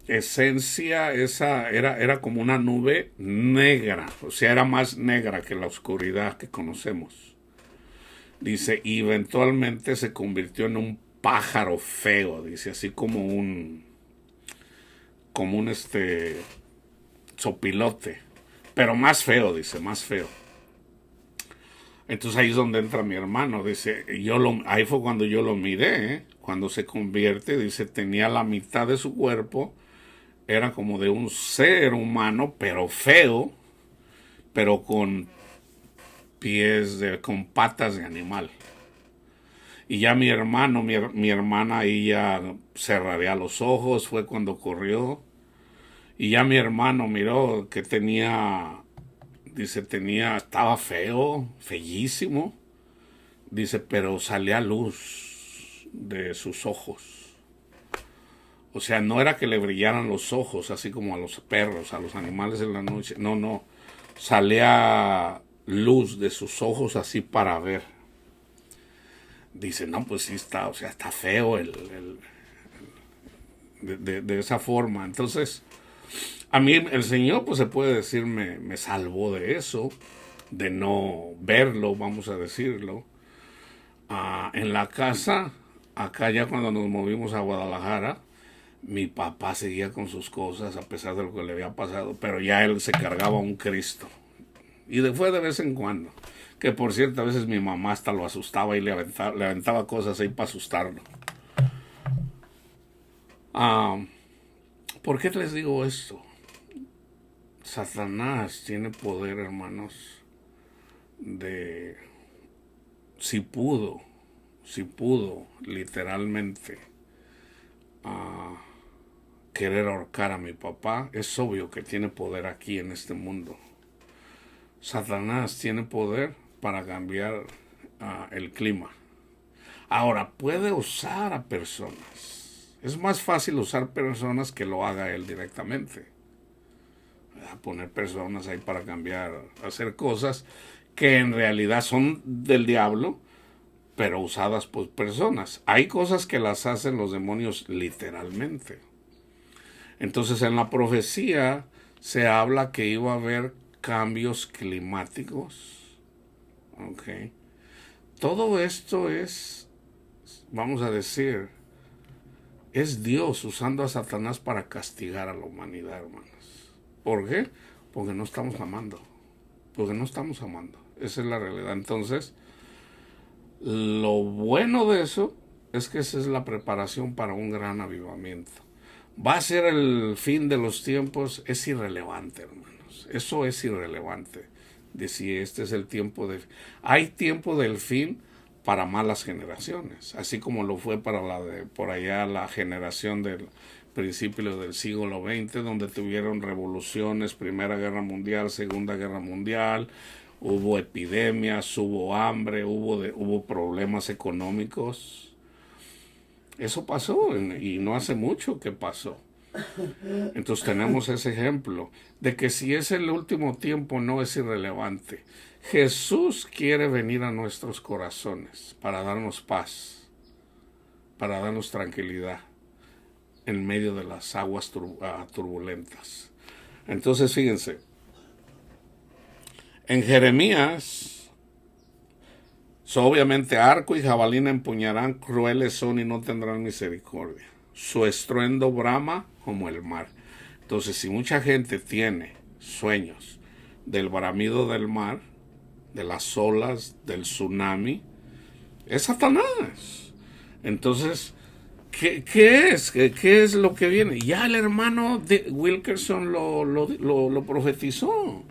esencia, era como una nube negra, o sea, era más negra que la oscuridad que conocemos. Dice, y eventualmente se convirtió en un pájaro feo, dice, así como un sopilote, pero más feo, dice, más feo. Entonces ahí es donde entra mi hermano, dice, ahí fue cuando yo lo miré, cuando se convierte, dice, tenía la mitad de su cuerpo, era como de un ser humano, pero feo, pero con con patas de animal. Y ya mi hermano, mi hermana ahí ya cerraría los ojos, fue cuando corrió. Y ya mi hermano miró que estaba feo, feísimo. Dice, pero salía luz de sus ojos. O sea, no era que le brillaran los ojos, así como a los perros, a los animales en la noche. No. Salía luz de sus ojos así para ver. Dice, no, pues sí está, o sea, está feo de esa forma. Entonces, a mí el Señor, pues se puede decir, me salvó de eso, de no verlo, vamos a decirlo. En la casa, acá ya cuando nos movimos a Guadalajara, mi papá seguía con sus cosas a pesar de lo que le había pasado, pero ya él se cargaba un Cristo. Y fue de vez en cuando. Que por cierto, a veces mi mamá hasta lo asustaba y le aventaba cosas ahí para asustarlo. ¿Por qué les digo esto? Satanás tiene poder, hermanos, si pudo, literalmente, querer ahorcar a mi papá, es obvio que tiene poder aquí en este mundo. Satanás tiene poder para cambiar el clima. Ahora, puede usar a personas. Es más fácil usar personas que lo haga él directamente. A poner personas ahí para cambiar, hacer cosas que en realidad son del diablo, pero usadas por personas. Hay cosas que las hacen los demonios literalmente. Entonces en la profecía se habla que iba a haber cambios climáticos. Okay. Todo esto es, vamos a decir, es Dios usando a Satanás para castigar a la humanidad, hermanos. ¿Por qué? Porque no estamos amando. Porque no estamos amando. Esa es la realidad. Entonces, lo bueno de eso es que esa es la preparación para un gran avivamiento. ¿Va a ser el fin de los tiempos? Es irrelevante, hermanos. Eso es irrelevante. De si este es el tiempo de... Hay tiempo del fin para malas generaciones, así como lo fue para la de por allá la generación del principio del siglo XX, donde tuvieron revoluciones, Primera Guerra Mundial, Segunda Guerra Mundial, hubo epidemias, hubo hambre, hubo problemas económicos. Eso pasó y no hace mucho que pasó. Entonces tenemos ese ejemplo de que si es el último tiempo no es irrelevante. Jesús quiere venir a nuestros corazones para darnos paz, para darnos tranquilidad en medio de las aguas turbulentas. Entonces fíjense, en Jeremías, obviamente arco y jabalina empuñarán, crueles son y no tendrán misericordia. Su estruendo brama como el mar. Entonces, si mucha gente tiene sueños del bramido del mar, de las olas, del tsunami, es Satanás. Entonces, ¿qué es? ¿Qué es lo que viene? Ya el hermano de Wilkerson lo profetizó.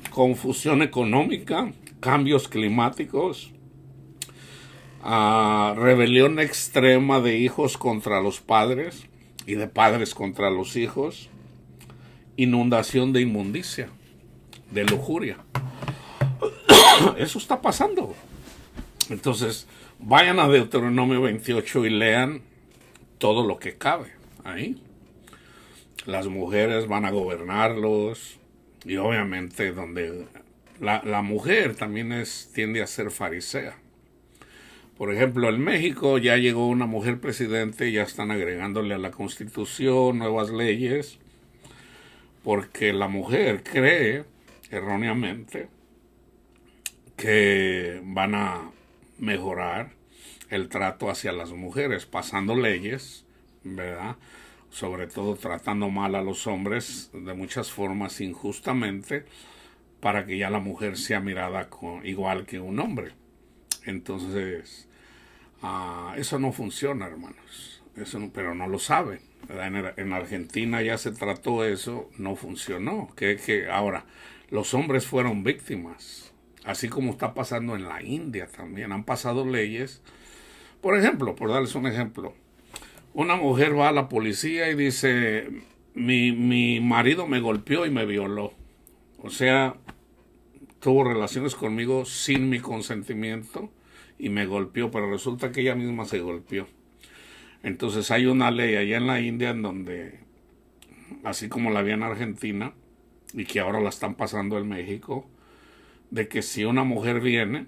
Confusión económica, cambios climáticos, rebelión extrema de hijos contra los padres y de padres contra los hijos, inundación de inmundicia, de lujuria. Eso está pasando. Entonces, vayan a Deuteronomio 28 y lean todo lo que cabe ahí. Las mujeres van a gobernarlos y obviamente donde la mujer también tiende a ser farisea. Por ejemplo, en México ya llegó una mujer presidente y ya están agregándole a la Constitución nuevas leyes porque la mujer cree erróneamente que van a mejorar el trato hacia las mujeres, pasando leyes, ¿verdad? Sobre todo tratando mal a los hombres de muchas formas injustamente para que ya la mujer sea mirada igual que un hombre. Entonces, eso no funciona, hermanos. Eso no, pero no lo saben. En Argentina ya se trató eso, no funcionó. Ahora, los hombres fueron víctimas, así como está pasando en la India también. Han pasado leyes. Por ejemplo, por darles un ejemplo, una mujer va a la policía y dice, mi marido me golpeó y me violó. O sea, tuvo relaciones conmigo sin mi consentimiento y me golpeó, pero resulta que ella misma se golpeó. Entonces hay una ley allá en la India en donde, así como la había en Argentina, y que ahora la están pasando en México, de que si una mujer viene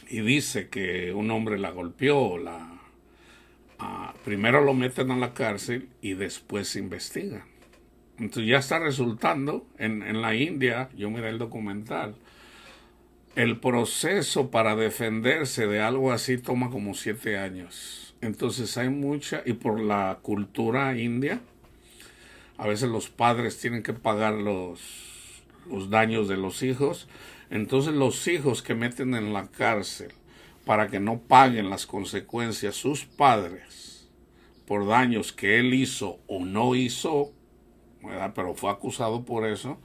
y dice que un hombre la golpeó, primero lo meten a la cárcel y después se investigan. Entonces ya está resultando, en la India, yo miré el documental, el proceso para defenderse de algo así toma como 7 años. Entonces hay mucha, y por la cultura india, a veces los padres tienen que pagar los daños de los hijos. Entonces los hijos que meten en la cárcel para que no paguen las consecuencias sus padres por daños que él hizo o no hizo, ¿verdad? Pero fue acusado por eso,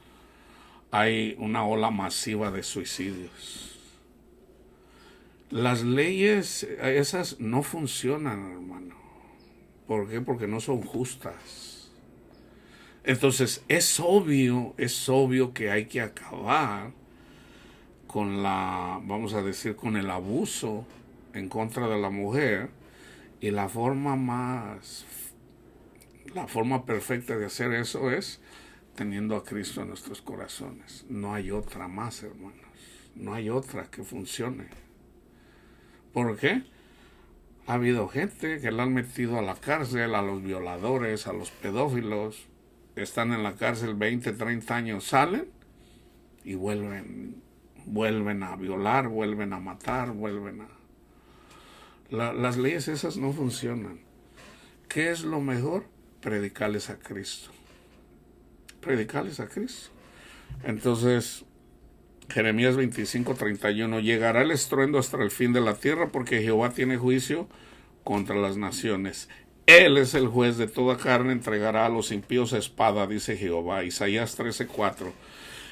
hay una ola masiva de suicidios. Las leyes esas no funcionan, hermano. ¿Por qué? Porque no son justas. Entonces es obvio que hay que acabar con vamos a decir, con el abuso en contra de la mujer, y la forma más La forma perfecta de hacer eso es teniendo a Cristo en nuestros corazones. No hay otra más, hermanos. No hay otra que funcione. ¿Por qué? Ha habido gente que la han metido a la cárcel, a los violadores, a los pedófilos. Están en la cárcel 20, 30 años, salen y vuelven a violar, vuelven a matar, las leyes esas no funcionan. ¿Qué es lo mejor? Predicarles a Cristo. Predicarles a Cristo. Entonces, Jeremías 25:31, llegará el estruendo hasta el fin de la tierra, porque Jehová tiene juicio contra las naciones. Él es el juez de toda carne, entregará a los impíos espada, dice Jehová. Isaías 13:4.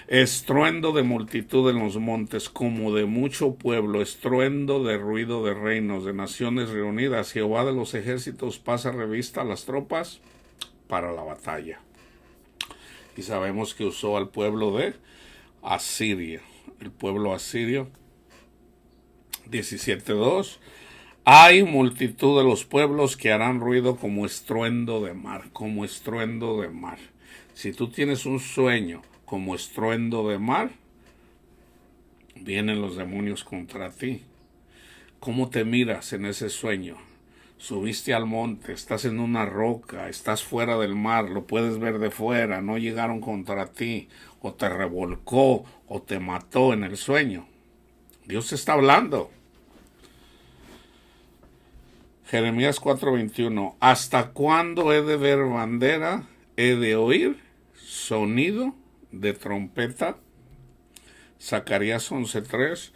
Estruendo de multitud en los montes, como de mucho pueblo, estruendo de ruido de reinos, de naciones reunidas. Jehová de los ejércitos pasa revista a las tropas para la batalla. Y sabemos que usó al pueblo de Asiria. El pueblo asirio, 17:2. Hay multitud de los pueblos que harán ruido como estruendo de mar, como estruendo de mar. Si tú tienes un sueño como estruendo de mar, vienen los demonios contra ti. ¿Cómo te miras en ese sueño? Subiste al monte, estás en una roca, estás fuera del mar, lo puedes ver de fuera, no llegaron contra ti, o te revolcó, o te mató en el sueño. Dios te está hablando. Jeremías 4:21. ¿Hasta cuándo he de ver bandera? ¿He de oír sonido de trompeta? Zacarías 11:3.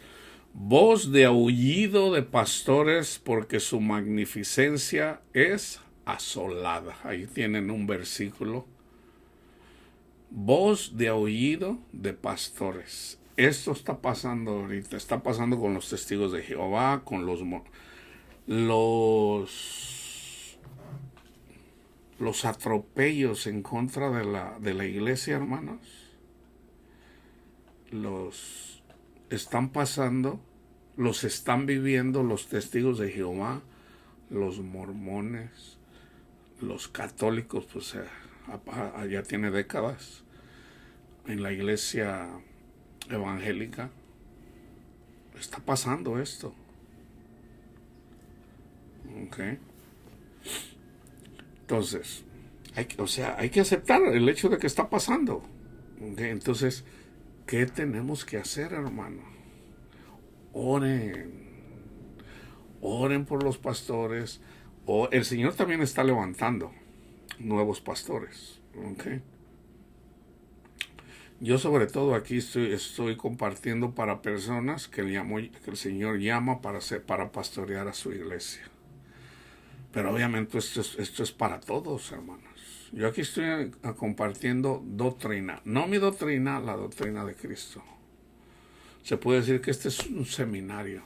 Voz de aullido de pastores, porque su magnificencia es asolada. Ahí tienen un versículo. Voz de aullido de pastores. Esto está pasando ahorita. Está pasando con los testigos de Jehová, con los atropellos en contra de la iglesia, hermanos. Los están pasando, los están viviendo los testigos de Jehová, los mormones, los católicos, pues allá tiene décadas, en la iglesia evangélica. Está pasando esto. Okay. Entonces, hay que aceptar el hecho de que está pasando. Okay. Entonces, ¿qué tenemos que hacer, hermano? Oren por los pastores. El Señor también está levantando nuevos pastores. Okay. Yo sobre todo aquí estoy compartiendo para personas que el Señor llama para pastorear a su iglesia. Pero obviamente esto es para todos, hermanos. Yo aquí estoy compartiendo doctrina. No mi doctrina, la doctrina de Cristo. Se puede decir que este es un seminario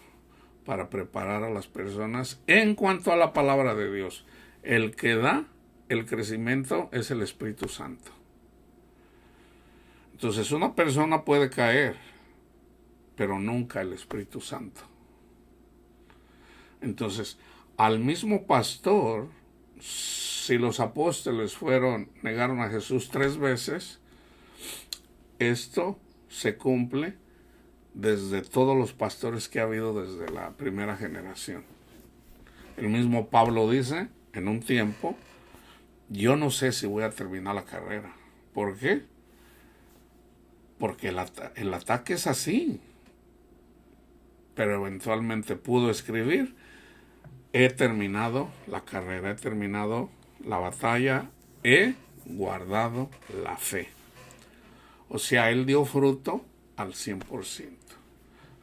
para preparar a las personas en cuanto a la palabra de Dios. El que da el crecimiento es el Espíritu Santo. Entonces una persona puede caer, pero nunca el Espíritu Santo. Entonces, al mismo pastor, si los apóstoles negaron a Jesús 3 veces, esto se cumple desde todos los pastores que ha habido desde la primera generación. El mismo Pablo dice, en un tiempo, yo no sé si voy a terminar la carrera. ¿Por qué? Porque el ataque es así. Pero eventualmente pudo escribir, he terminado la carrera, he terminado la batalla, he guardado la fe. O sea, él dio fruto al 100%.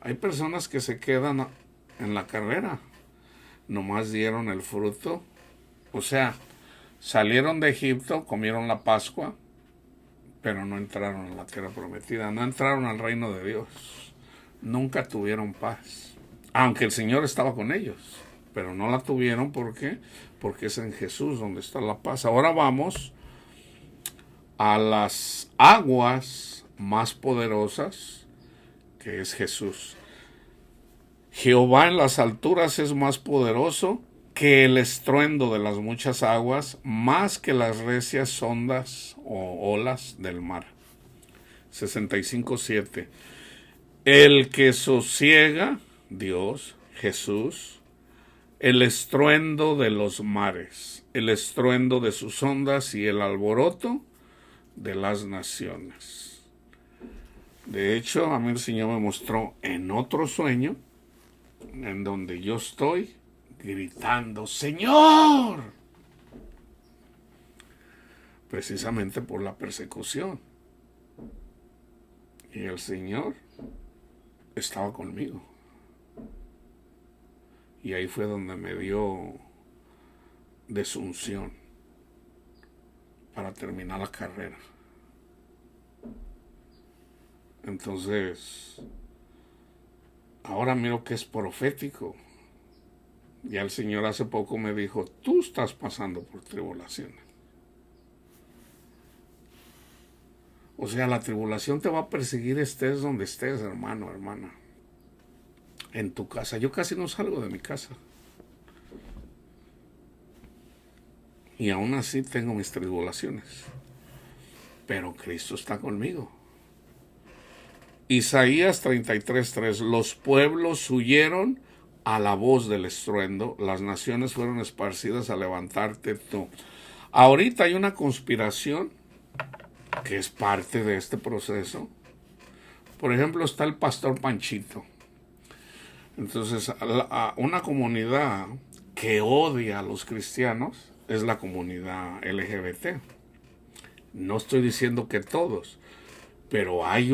Hay personas que se quedan en la carrera, nomás dieron el fruto. O sea, salieron de Egipto, comieron la Pascua, pero no entraron a la tierra prometida, no entraron al reino de Dios. Nunca tuvieron paz, aunque el Señor estaba con ellos, pero no la tuvieron. ¿Por qué? Porque es en Jesús donde está la paz. Ahora vamos a las aguas más poderosas, que es Jesús. Jehová en las alturas es más poderoso que el estruendo de las muchas aguas, más que las recias ondas o olas del mar. 65:7. El que sosiega, Dios, Jesús, el estruendo de los mares, el estruendo de sus ondas y el alboroto de las naciones. De hecho, a mí el Señor me mostró en otro sueño, en donde yo estoy gritando, ¡Señor! Precisamente por la persecución. Y el Señor estaba conmigo. Y ahí fue donde me dio desunción para terminar la carrera. Entonces, ahora miro que es profético. Ya el Señor hace poco me dijo, tú estás pasando por tribulaciones. O sea, la tribulación te va a perseguir estés donde estés, hermano, hermana. En tu casa. Yo casi no salgo de mi casa. Y aún así tengo mis tribulaciones. Pero Cristo está conmigo. Isaías 33:3. Los pueblos huyeron a la voz del estruendo. Las naciones fueron esparcidas a levantarte tú. Ahorita hay una conspiración que es parte de este proceso. Por ejemplo, está el pastor Panchito. Entonces, una comunidad que odia a los cristianos es la comunidad LGBT. No estoy diciendo que todos, pero hay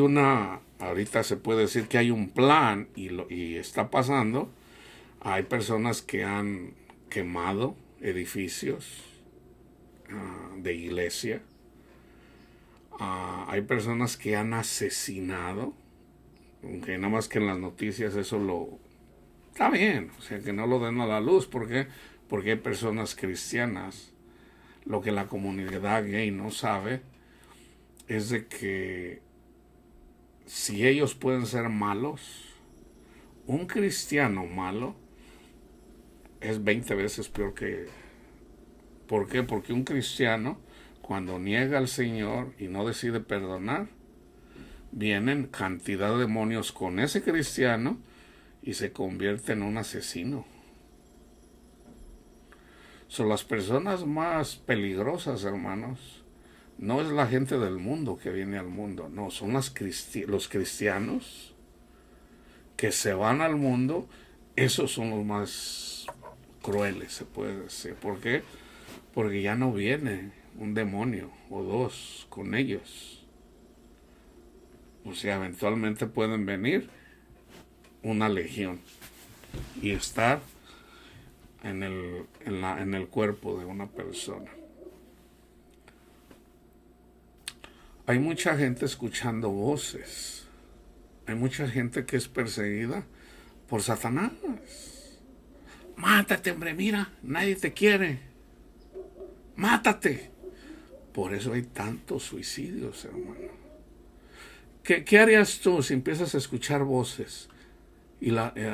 ahorita se puede decir que hay un plan y está pasando. Hay personas que han quemado edificios de iglesia. Hay personas que han asesinado, aunque nada más que en las noticias eso está bien, o sea, que no lo den a la luz. ¿Por qué? Porque hay personas cristianas. Lo que la comunidad gay no sabe es de que si ellos pueden ser malos, un cristiano malo es 20 veces peor que... ¿Por qué? Porque un cristiano, cuando niega al Señor y no decide perdonar, vienen cantidad de demonios con ese cristiano y se convierte en un asesino. Son las personas más peligrosas, hermanos. No es la gente del mundo que viene al mundo, no, son los cristianos que se van al mundo. Esos son los más crueles, se puede decir. ¿Por qué? Porque ya no viene un demonio o dos con ellos. O sea, eventualmente pueden venir una legión y estar en el cuerpo de una persona. Hay mucha gente escuchando voces. Hay mucha gente que es perseguida por Satanás. Mátate, hombre, mira, nadie te quiere. Mátate. Por eso hay tantos suicidios, hermano. ¿Qué harías tú si empiezas a escuchar voces?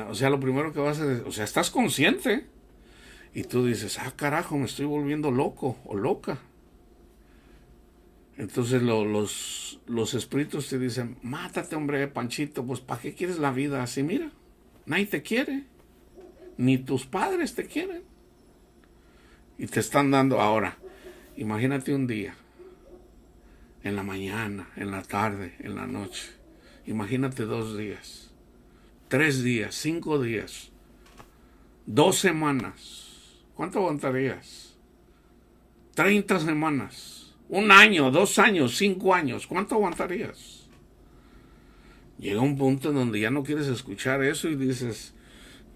O sea, lo primero que vas a decir, o sea, estás consciente. Y tú dices, carajo, me estoy volviendo loco o loca. Entonces los espíritus te dicen, mátate, hombre, Panchito, pues ¿para qué quieres la vida así? Mira, nadie te quiere, ni tus padres te quieren. Y te están dando ahora, imagínate un día, en la mañana, en la tarde, en la noche. Imagínate 2 días, 3 días, 5 días, 2 semanas. ¿Cuánto aguantarías? 30 semanas. 1 año, 2 años, 5 años. ¿Cuánto aguantarías? Llega un punto en donde ya no quieres escuchar eso y dices,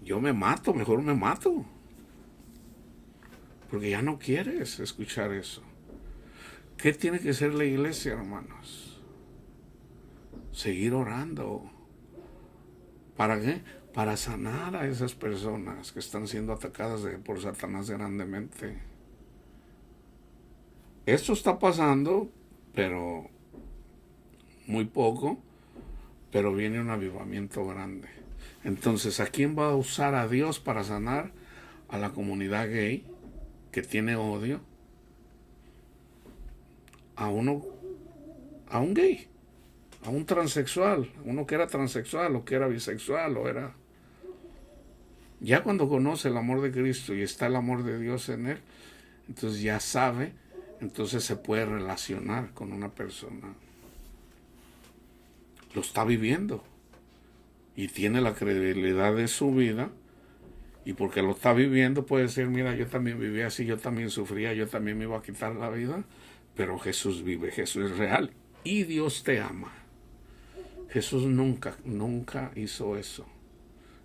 yo me mato, mejor me mato. Porque ya no quieres escuchar eso. ¿Qué tiene que ser la iglesia, hermanos? Seguir orando. ¿Para qué? Para sanar a esas personas que están siendo atacadas por Satanás grandemente. Esto está pasando, pero muy poco, pero viene un avivamiento grande. Entonces, ¿a quién va a usar a Dios para sanar? a la comunidad gay que tiene odio a un gay, a un transexual, a uno que era transexual o que era bisexual o era... Ya cuando conoce el amor de Cristo y está el amor de Dios en él, entonces ya sabe, entonces se puede relacionar con una persona. Lo está viviendo y tiene la credibilidad de su vida, y porque lo está viviendo puede decir, mira, yo también viví así, yo también sufría, yo también me iba a quitar la vida, pero Jesús vive, Jesús es real y Dios te ama. Jesús nunca hizo eso.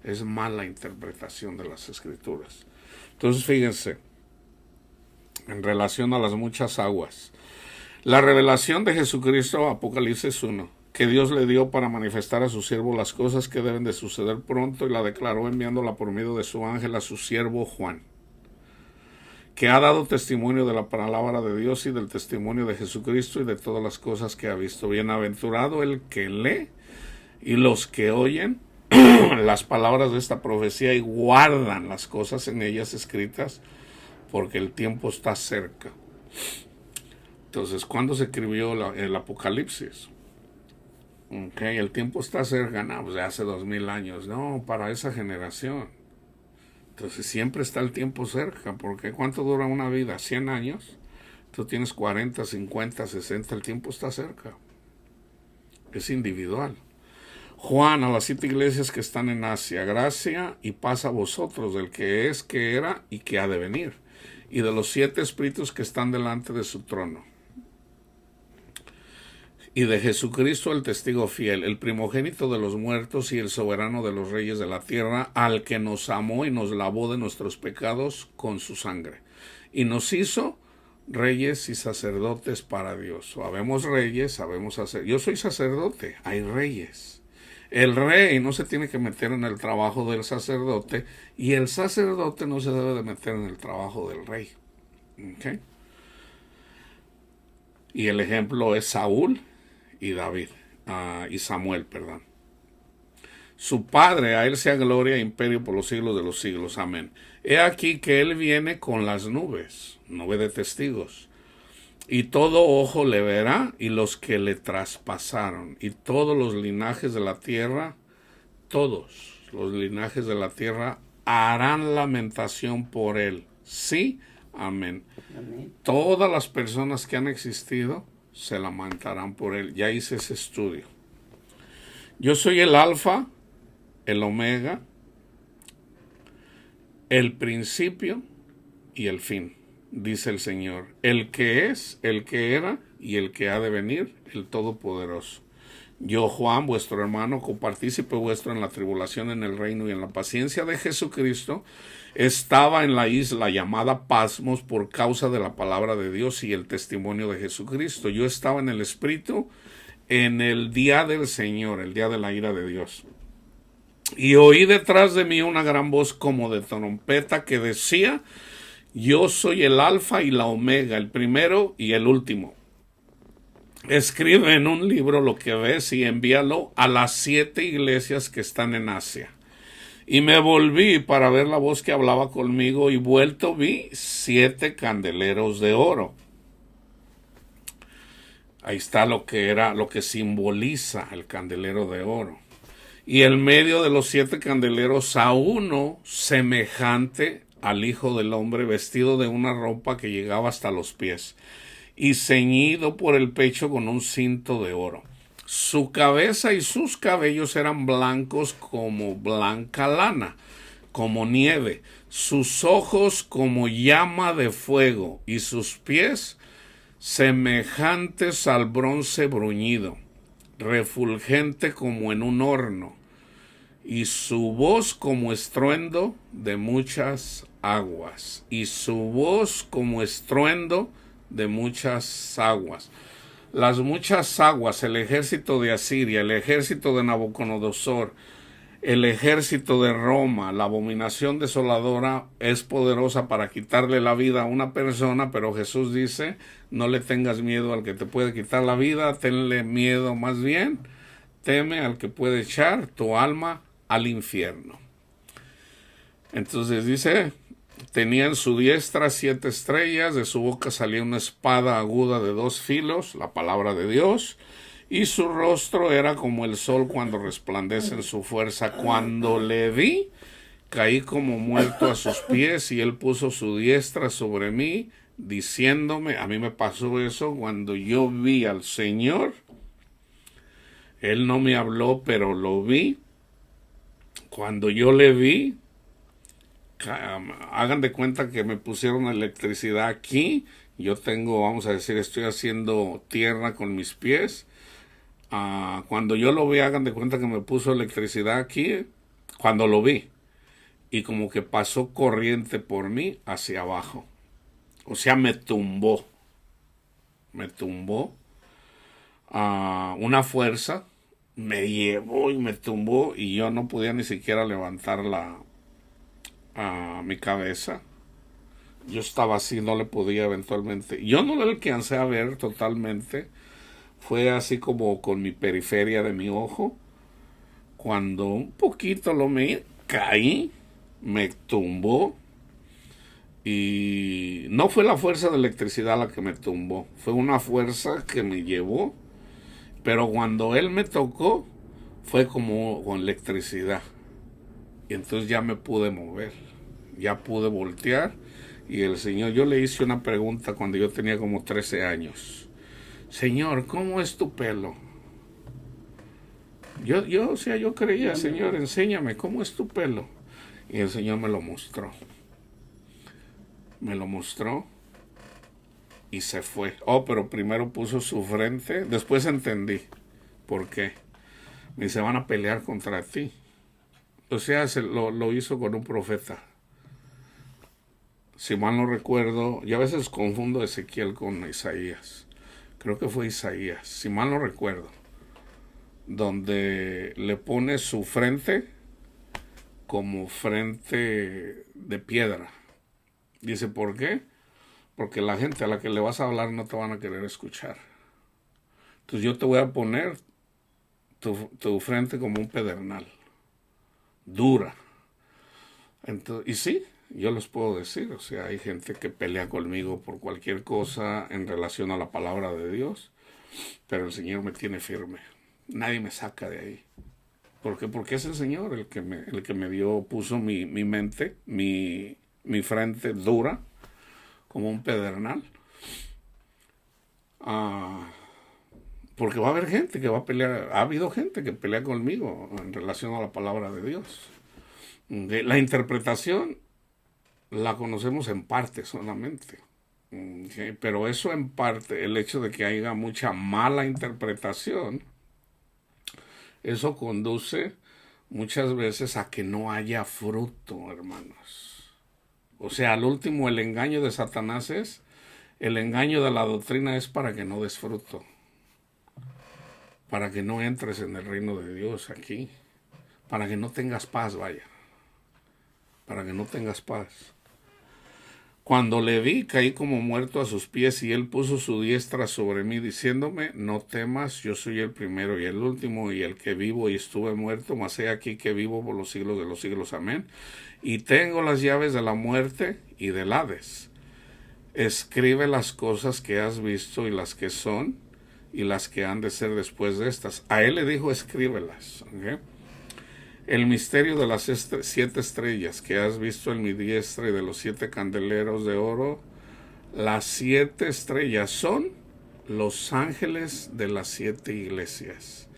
Es mala interpretación de las Escrituras. Entonces fíjense, en relación a las muchas aguas, la revelación de Jesucristo, Apocalipsis 1, que Dios le dio para manifestar a su siervo las cosas que deben de suceder pronto, y la declaró enviándola por medio de su ángel a su siervo Juan, que ha dado testimonio de la palabra de Dios y del testimonio de Jesucristo y de todas las cosas que ha visto. Bienaventurado el que lee y los que oyen las palabras de esta profecía y guardan las cosas en ellas escritas, porque el tiempo está cerca. Entonces, ¿cuándo se escribió el Apocalipsis? El tiempo está cerca, no, pues hace 2000 años, no, para esa generación. Entonces siempre está el tiempo cerca, porque ¿cuánto dura una vida? 100 años. Tú tienes 40, 50, 60, el tiempo está cerca. Es individual. Juan, a las 7 iglesias que están en Asia, gracia y paz a vosotros, del que es, que era y que ha de venir, y de los 7 espíritus que están delante de su trono, y de Jesucristo el testigo fiel, el primogénito de los muertos y el soberano de los reyes de la tierra, al que nos amó y nos lavó de nuestros pecados con su sangre, y nos hizo reyes y sacerdotes para Dios. Habemos reyes, sabemos hacer. Yo soy sacerdote, hay reyes. El rey no se tiene que meter en el trabajo del sacerdote, y el sacerdote no se debe de meter en el trabajo del rey. ¿Okay? Y el ejemplo es Saúl y David, y Samuel, perdón. Su padre, a él sea gloria e imperio por los siglos de los siglos. Amén. He aquí que él viene con las nubes, nube de testigos, y todo ojo le verá, y los que le traspasaron, y todos los linajes de la tierra, todos los linajes de la tierra harán lamentación por él. Sí, amén. Amén. Todas las personas que han existido se lamentarán por él. Ya hice ese estudio. Yo soy el alfa, el omega, el principio y el fin, dice el Señor, el que es, el que era y el que ha de venir, el Todopoderoso. Yo, Juan, vuestro hermano, copartícipe vuestro en la tribulación, en el reino y en la paciencia de Jesucristo, estaba en la isla llamada Pasmos por causa de la palabra de Dios y el testimonio de Jesucristo. Yo estaba en el Espíritu en el día del Señor, el día de la ira de Dios. Y oí detrás de mí una gran voz como de trompeta que decía: yo soy el alfa y la omega, el primero y el último. Escribe en un libro lo que ves y envíalo a las 7 iglesias que están en Asia. Y me volví para ver la voz que hablaba conmigo, y vuelto vi 7 candeleros de oro. Ahí está lo que simboliza el candelero de oro. Y en medio de los 7 candeleros a uno semejante al Hijo del Hombre, vestido de una ropa que llegaba hasta los pies, y ceñido por el pecho con un cinto de oro. Su cabeza y sus cabellos eran blancos como blanca lana, como nieve, sus ojos como llama de fuego, y sus pies semejantes al bronce bruñido, refulgente como en un horno, y su voz como estruendo de muchas aguas, y su voz como estruendo de muchas aguas. Las muchas aguas, el ejército de Asiria, el ejército de Nabucodonosor, el ejército de Roma, la abominación desoladora, es poderosa para quitarle la vida a una persona, pero Jesús dice: no le tengas miedo al que te puede quitar la vida, tenle miedo más bien, teme al que puede echar tu alma al infierno. Entonces dice Tenía en su diestra 7 estrellas, de su boca salía una espada aguda de 2 filos, la palabra de Dios, y su rostro era como el sol cuando resplandece en su fuerza. Cuando le vi, caí como muerto a sus pies, y él puso su diestra sobre mí, diciéndome, a mí me pasó eso cuando yo vi al Señor. Él no me habló, pero lo vi. Cuando yo le vi, hagan de cuenta que me pusieron electricidad aquí. Yo tengo, vamos a decir, estoy haciendo tierra con mis pies. Cuando yo lo vi, hagan de cuenta que me puso electricidad aquí. Cuando lo vi. Y como que pasó corriente por mí hacia abajo. O sea, me tumbó. Me tumbó. Una fuerza. Me llevó y me tumbó. Y yo no podía ni siquiera levantar mi cabeza. Yo estaba así, no le podía eventualmente. Yo no le alcancé a ver totalmente. Fue así como con mi periferia de mi ojo. Cuando un poquito me caí, me tumbó. Y no fue la fuerza de electricidad la que me tumbó. Fue una fuerza que me llevó. Pero cuando él me tocó, fue como con electricidad. Y entonces ya me pude mover. Ya pude voltear. Y el Señor, yo le hice una pregunta cuando yo tenía como 13 años. Señor, ¿cómo es tu pelo? Yo creía, Señor, enséñame, ¿cómo es tu pelo? Y el Señor me lo mostró. Me lo mostró y se fue. Pero primero puso su frente. Después entendí por qué. Me dice, van a pelear contra ti. O sea, lo hizo con un profeta. Si mal no recuerdo, yo a veces confundo Ezequiel con Isaías. Creo que fue Isaías, si mal no recuerdo. Donde le pone su frente como frente de piedra. Dice, ¿por qué? Porque la gente a la que le vas a hablar no te van a querer escuchar. Entonces yo te voy a poner tu frente como un pedernal. Dura. Entonces, y sí, yo les puedo decir, o sea, hay gente que pelea conmigo por cualquier cosa en relación a la palabra de Dios, pero el Señor me tiene firme. Nadie me saca de ahí. ¿Por qué? Porque es el Señor el que me dio, puso mi mente, mi frente dura, como un pedernal. Porque va a haber gente que va a pelear, ha habido gente que pelea conmigo en relación a la palabra de Dios. La interpretación la conocemos en parte solamente. ¿Okay? Pero eso en parte, el hecho de que haya mucha mala interpretación, eso conduce muchas veces a que no haya fruto, hermanos. O sea, al último el engaño de Satanás es, el engaño de la doctrina es para que no des fruto. Para que no entres en el reino de Dios aquí. Para que no tengas paz, vaya. Para que no tengas paz. Cuando le vi, caí como muerto a sus pies, y él puso su diestra sobre mí, diciéndome, no temas, yo soy el primero y el último, y el que vivo y estuve muerto, mas he aquí que vivo por los siglos de los siglos. Amén. Y tengo las llaves de la muerte y del Hades. Escribe las cosas que has visto y las que son, y las que han de ser después de estas. A él le dijo, escríbelas. ¿Okay? El misterio de las 7 estrellas que has visto en mi diestra y de los 7 candeleros de oro. Las 7 estrellas son los ángeles de las 7 iglesias.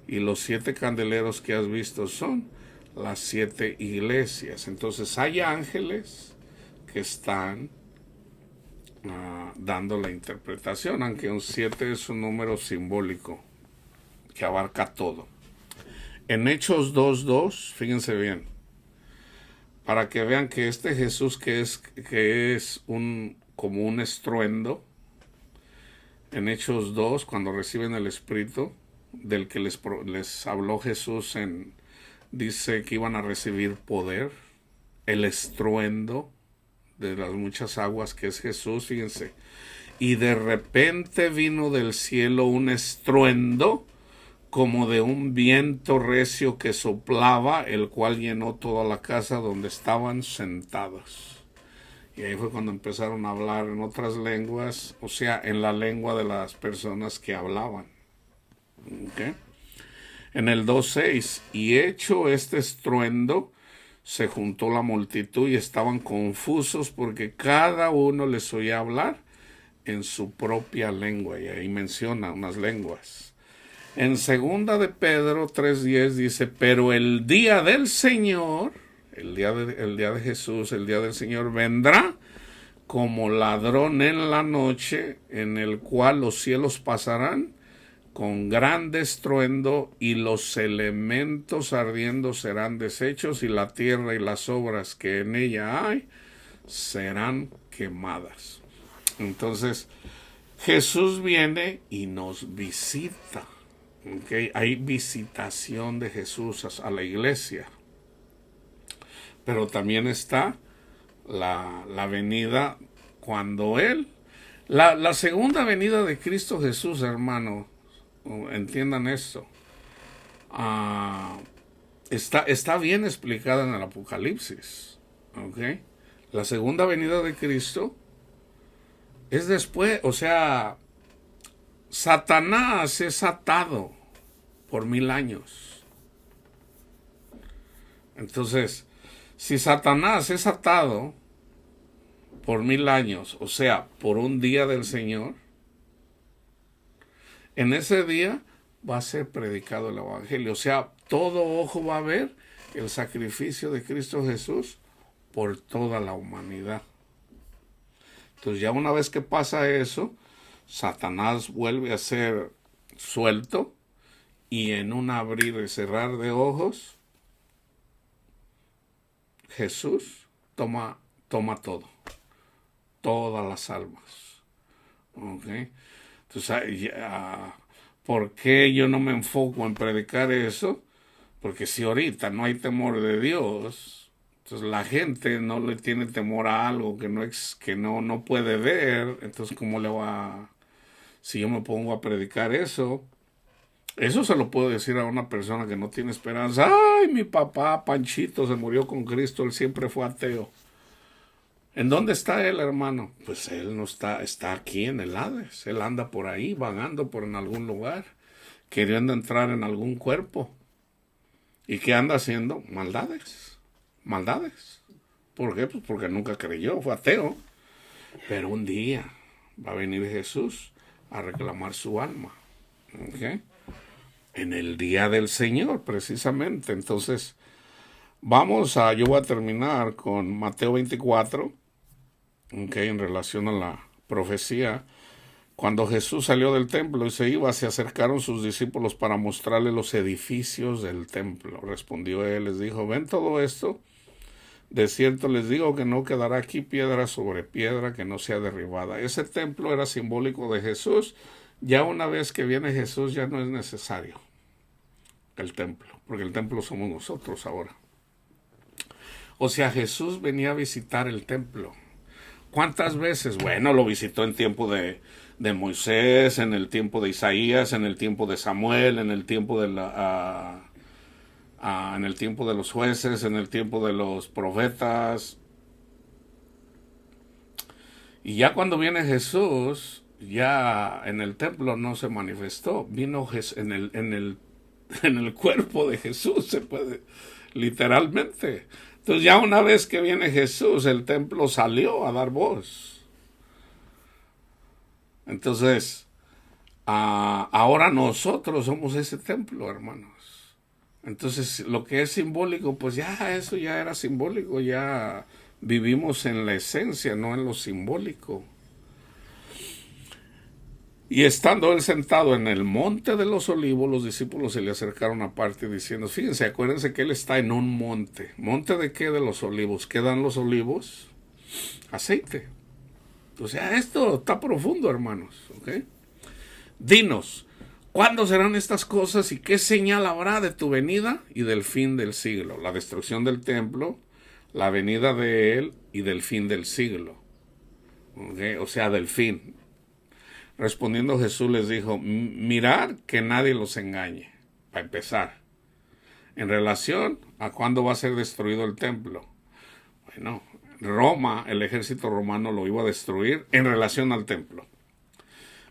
Y los 7 candeleros que has visto son las 7 iglesias. Entonces hay ángeles que están dando la interpretación, aunque un 7 es un número simbólico que abarca todo. En Hechos 2:2, fíjense bien, para que vean que este Jesús que es como un estruendo, en Hechos 2, cuando reciben el Espíritu, del que les habló Jesús, dice que iban a recibir poder, el estruendo de las muchas aguas que es Jesús, fíjense, y de repente vino del cielo un estruendo como de un viento recio que soplaba, el cual llenó toda la casa donde estaban sentados. Y ahí fue cuando empezaron a hablar en otras lenguas, o sea, en la lengua de las personas que hablaban. ¿Okay? En el 2:6, y hecho este estruendo, se juntó la multitud y estaban confusos porque cada uno les oía hablar en su propia lengua. Y ahí menciona unas lenguas. En segunda de Pedro 3:10 dice, pero el día del Señor, el día de Jesús, el día del Señor vendrá como ladrón en la noche, en el cual los cielos pasarán con gran estruendo y los elementos ardiendo serán deshechos y la tierra y las obras que en ella hay serán quemadas. Entonces Jesús viene y nos visita. ¿Okay? Hay visitación de Jesús a la iglesia, pero también está la venida cuando Él, la segunda venida de Cristo Jesús, hermano, entiendan esto, está bien explicada en el Apocalipsis. ¿Okay? La segunda venida de Cristo es después, o sea, Satanás es atado por 1000 años. Entonces, si Satanás es atado por 1000 años, o sea, por un día del Señor, en ese día va a ser predicado el Evangelio. O sea, todo ojo va a ver el sacrificio de Cristo Jesús por toda la humanidad. Entonces, ya una vez que pasa eso, Satanás vuelve a ser suelto y en un abrir y cerrar de ojos, Jesús toma todo, todas las almas. ¿Okay? Entonces, ¿por qué yo no me enfoco en predicar eso? Porque si ahorita no hay temor de Dios, entonces la gente no le tiene temor a algo que no puede ver. Entonces, ¿cómo le va? Si yo me pongo a predicar eso se lo puedo decir a una persona que no tiene esperanza. Ay, mi papá Panchito se murió con Cristo, él siempre fue ateo. ¿En dónde está él, hermano? Pues él no está aquí en el Hades. Él anda por ahí, vagando por en algún lugar, queriendo entrar en algún cuerpo. ¿Y qué anda haciendo? Maldades. ¿Por qué? Pues porque nunca creyó, fue ateo. Pero un día va a venir Jesús a reclamar su alma. ¿Okay? En el día del Señor, precisamente. Entonces, yo voy a terminar con Mateo 24, ¿okay? En relación a la profecía. Cuando Jesús salió del templo y se iba, se acercaron sus discípulos para mostrarle los edificios del templo. Respondió él, les dijo, ¿ven todo esto? De cierto les digo que no quedará aquí piedra sobre piedra que no sea derribada. Ese templo era simbólico de Jesús. Ya una vez que viene Jesús ya no es necesario el templo, porque el templo somos nosotros ahora. O sea, Jesús venía a visitar el templo. ¿Cuántas veces? Bueno, lo visitó en tiempo de Moisés, en el tiempo de Isaías, en el tiempo de Samuel, en el tiempo de en el tiempo de los jueces, en el tiempo de los profetas. Y ya cuando viene Jesús, ya en el templo no se manifestó, vino en el cuerpo de Jesús, se puede, literalmente. Entonces ya una vez que viene Jesús, el templo salió a dar voz. Entonces, ahora nosotros somos ese templo, hermanos. Entonces, lo que es simbólico, pues ya eso ya era simbólico, ya vivimos en la esencia, no en lo simbólico. Y estando él sentado en el monte de los olivos, los discípulos se le acercaron aparte diciendo, fíjense, acuérdense que él está en un monte. ¿Monte de qué? De los olivos. ¿Qué dan los olivos? Aceite. O sea, esto está profundo, hermanos. ¿Okay? Dinos, ¿cuándo serán estas cosas y qué señal habrá de tu venida y del fin del siglo? La destrucción del templo, la venida de él y del fin del siglo. ¿Okay? O sea, del fin. Respondiendo Jesús les dijo, mirad que nadie los engañe, para empezar. En relación a cuándo va a ser destruido el templo. Bueno, Roma, el ejército romano lo iba a destruir en relación al templo.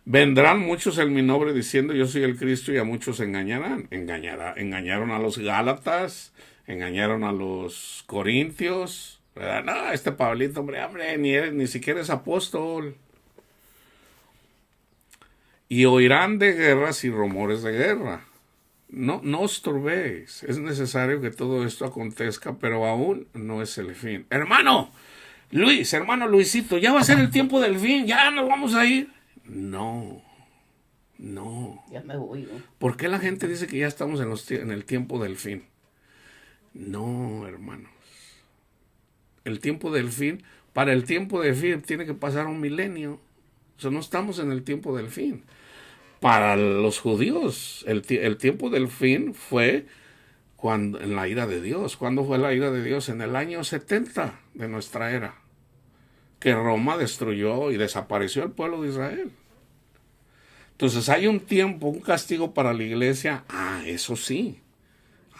Vendrán muchos en mi nombre diciendo yo soy el Cristo y a muchos engañarán. Engañaron a los Gálatas, engañaron a los Corintios. ¿Verdad? No, este Pablito, hombre, ni siquiera es apóstol. Y oirán de guerras y rumores de guerra. No os turbéis. Es necesario que todo esto acontezca, pero aún no es el fin. Hermano Luisito, ya va a ser el tiempo del fin, ya nos vamos a ir. No. Ya me voy, ¿no? ¿Por qué la gente dice que ya estamos en el tiempo del fin? No, hermanos. El tiempo del fin, para el tiempo del fin tiene que pasar un milenio. O sea, no estamos en el tiempo del fin. Para los judíos, el tiempo del fin fue en la ira de Dios. ¿Cuándo fue la ira de Dios? En el año 70 de nuestra era. Que Roma destruyó y desapareció el pueblo de Israel. Entonces hay un tiempo, un castigo para la iglesia. Eso sí.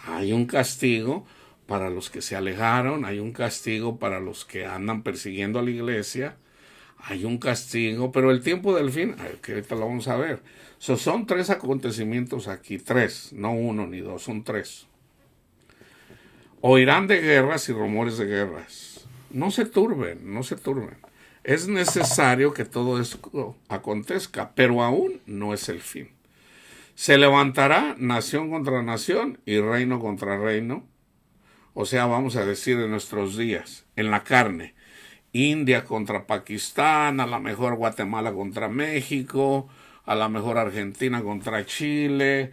Hay un castigo para los que se alejaron. Hay un castigo para los que andan persiguiendo a la iglesia. Hay un castigo, pero el tiempo del fin, que ahorita lo vamos a ver. Son 3 acontecimientos aquí, 3, no 1 ni 2, son 3. Oirán de guerras y rumores de guerras. No se turben. Es necesario que todo esto acontezca, pero aún no es el fin. Se levantará nación contra nación y reino contra reino. O sea, vamos a decir en nuestros días, en la carne. India contra Pakistán, a lo mejor Guatemala contra México, a lo mejor Argentina contra Chile,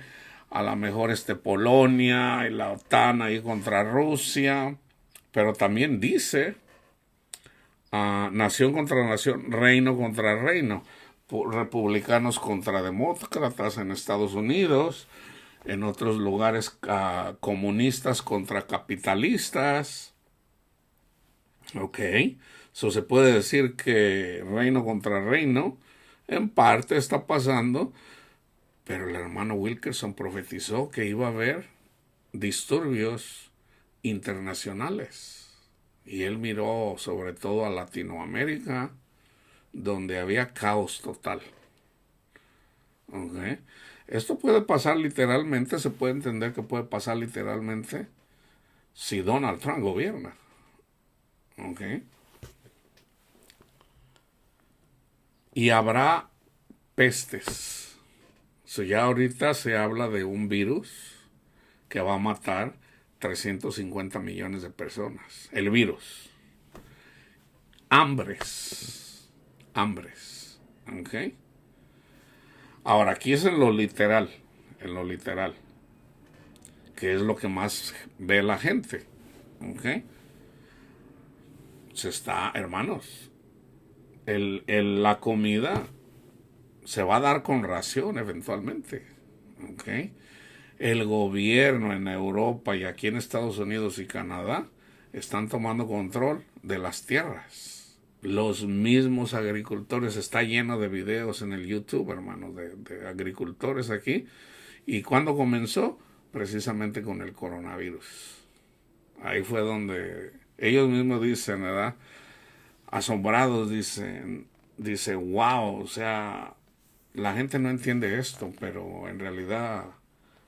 a lo mejor Polonia y la OTAN ahí contra Rusia, pero también dice nación contra nación, reino contra reino, republicanos contra demócratas en Estados Unidos, en otros lugares comunistas contra capitalistas. Ok, se puede decir que reino contra reino en parte está pasando, pero el hermano Wilkerson profetizó que iba a haber disturbios internacionales y él miró sobre todo a Latinoamérica, donde había caos total. Okay. Esto puede pasar literalmente, se puede entender que puede pasar literalmente si Donald Trump gobierna. Okay. Y habrá pestes. Ya ahorita se habla de un virus que va a matar 350 millones de personas. El virus. Hambres. ¿Ok? Ahora, aquí es en lo literal. Que es lo que más ve la gente. ¿Ok? Hermanos, la comida se va a dar con ración eventualmente. ¿Ok? El gobierno en Europa y aquí en Estados Unidos y Canadá están tomando control de las tierras. Los mismos agricultores, está lleno de videos en el YouTube, hermano, de agricultores aquí. ¿Y cuándo comenzó? Precisamente con el coronavirus. Ahí fue donde ellos mismos dicen, ¿verdad? Asombrados dice, wow, o sea, la gente no entiende esto, pero en realidad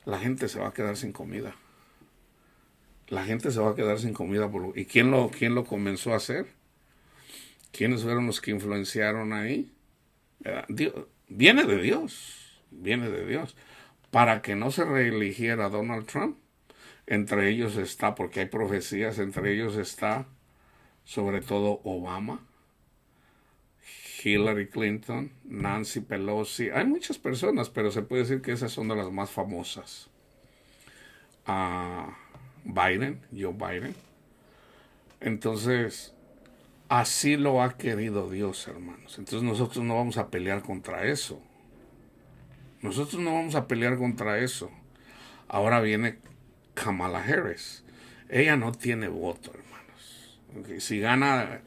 la gente se va a quedar sin comida. ¿Y quién lo comenzó a hacer? ¿Quiénes fueron los que influenciaron ahí? Viene de Dios. Para que no se reeligiera Donald Trump, entre ellos está, porque hay profecías, entre ellos está sobre todo Obama, Hillary Clinton, Nancy Pelosi. Hay muchas personas, pero se puede decir que esas son de las más famosas. Joe Biden. Entonces, así lo ha querido Dios, hermanos. Entonces nosotros no vamos a pelear contra eso. Ahora viene Kamala Harris. Ella no tiene voto, hermanos. Okay. Si gana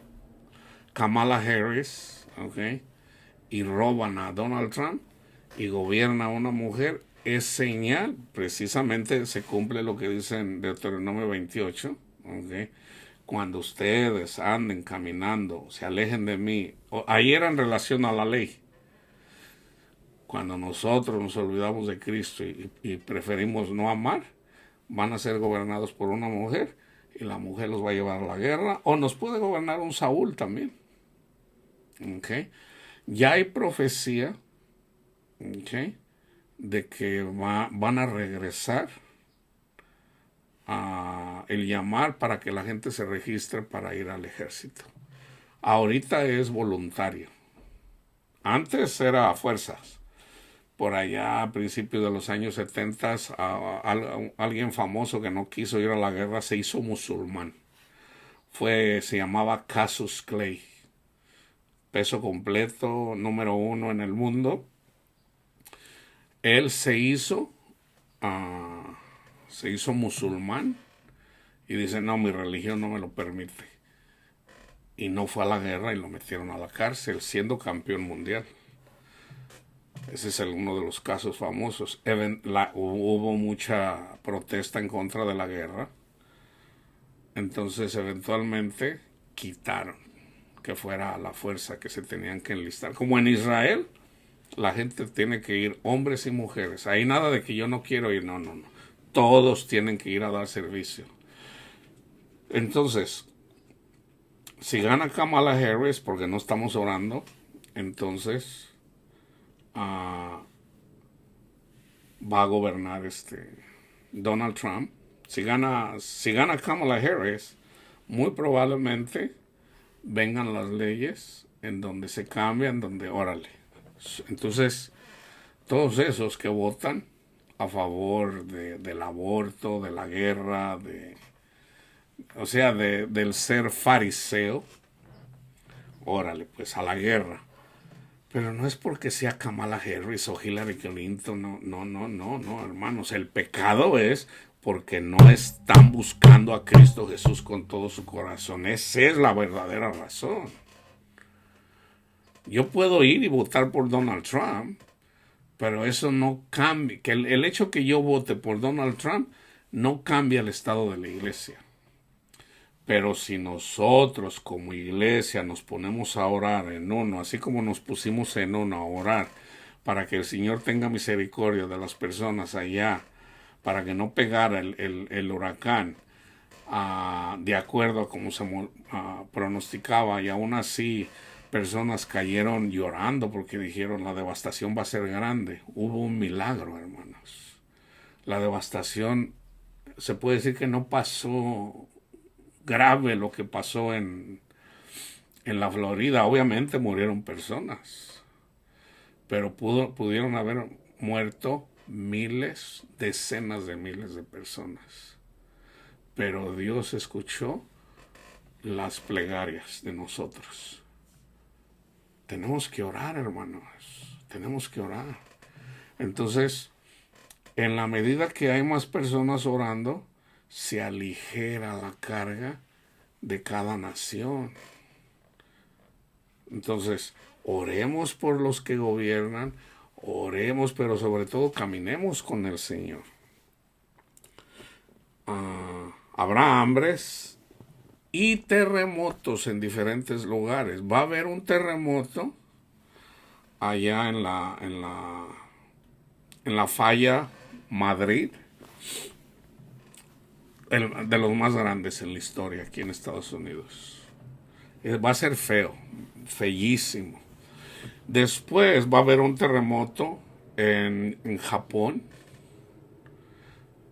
Kamala Harris, okay, y roban a Donald Trump y gobierna una mujer, es señal, precisamente se cumple lo que dice en Deuteronomio 28, okay, cuando ustedes anden caminando, se alejen de mí. Ahí era en relación a la ley. Cuando nosotros nos olvidamos de Cristo y preferimos no amar, van a ser gobernados por una mujer y la mujer los va a llevar a la guerra, o nos puede gobernar un Saúl también. ¿Okay? Ya hay profecía, ¿okay?, de que van a regresar a el llamar para que la gente se registre para ir al ejército. Ahorita es voluntario. Antes era a fuerzas. Por allá a principios de los años 70, alguien famoso que no quiso ir a la guerra se hizo musulmán. Se llamaba Cassius Clay. Peso completo, número 1 en el mundo. Él se hizo musulmán y dice, no, mi religión no me lo permite. Y no fue a la guerra y lo metieron a la cárcel siendo campeón mundial. Ese es uno de los casos famosos. Hubo mucha protesta en contra de la guerra. Entonces eventualmente quitaron que fuera a la fuerza que se tenían que enlistar. Como en Israel, la gente tiene que ir, hombres y mujeres. Ahí nada de que yo no quiero ir, no. Todos tienen que ir a dar servicio. Entonces, si gana Kamala Harris, porque no estamos orando, entonces va a gobernar Donald Trump. Si gana Kamala Harris, muy probablemente vengan las leyes en donde se cambian, donde órale. Entonces, todos esos que votan a favor del aborto, de la guerra, del ser fariseo, órale, pues a la guerra. Pero no es porque sea Kamala Harris o Hillary Clinton, no, hermanos. El pecado es porque no están buscando a Cristo Jesús con todo su corazón. Esa es la verdadera razón. Yo puedo ir y votar por Donald Trump, pero eso no cambia. Que el hecho que yo vote por Donald Trump no cambia el estado de la iglesia. Pero si nosotros como iglesia nos ponemos a orar en uno, así como nos pusimos en uno a orar para que el Señor tenga misericordia de las personas allá, para que no pegara el huracán de acuerdo a como se pronosticaba, y aún así personas cayeron llorando porque dijeron la devastación va a ser grande. Hubo un milagro, hermanos. La devastación, se puede decir que no pasó grave lo que pasó en la Florida. Obviamente murieron personas, pero pudieron haber muerto miles, decenas de miles de personas. Pero Dios escuchó las plegarias de nosotros. Tenemos que orar, hermanos. Tenemos que orar. Entonces, en la medida que hay más personas orando, se aligera la carga de cada nación. Entonces, oremos por los que gobiernan, oremos, pero sobre todo caminemos con el Señor. Habrá hambres y terremotos en diferentes lugares. Va a haber un terremoto allá en la falla Madrid, de los más grandes en la historia aquí en Estados Unidos. Va a ser feo, feísimo. Después va a haber un terremoto en Japón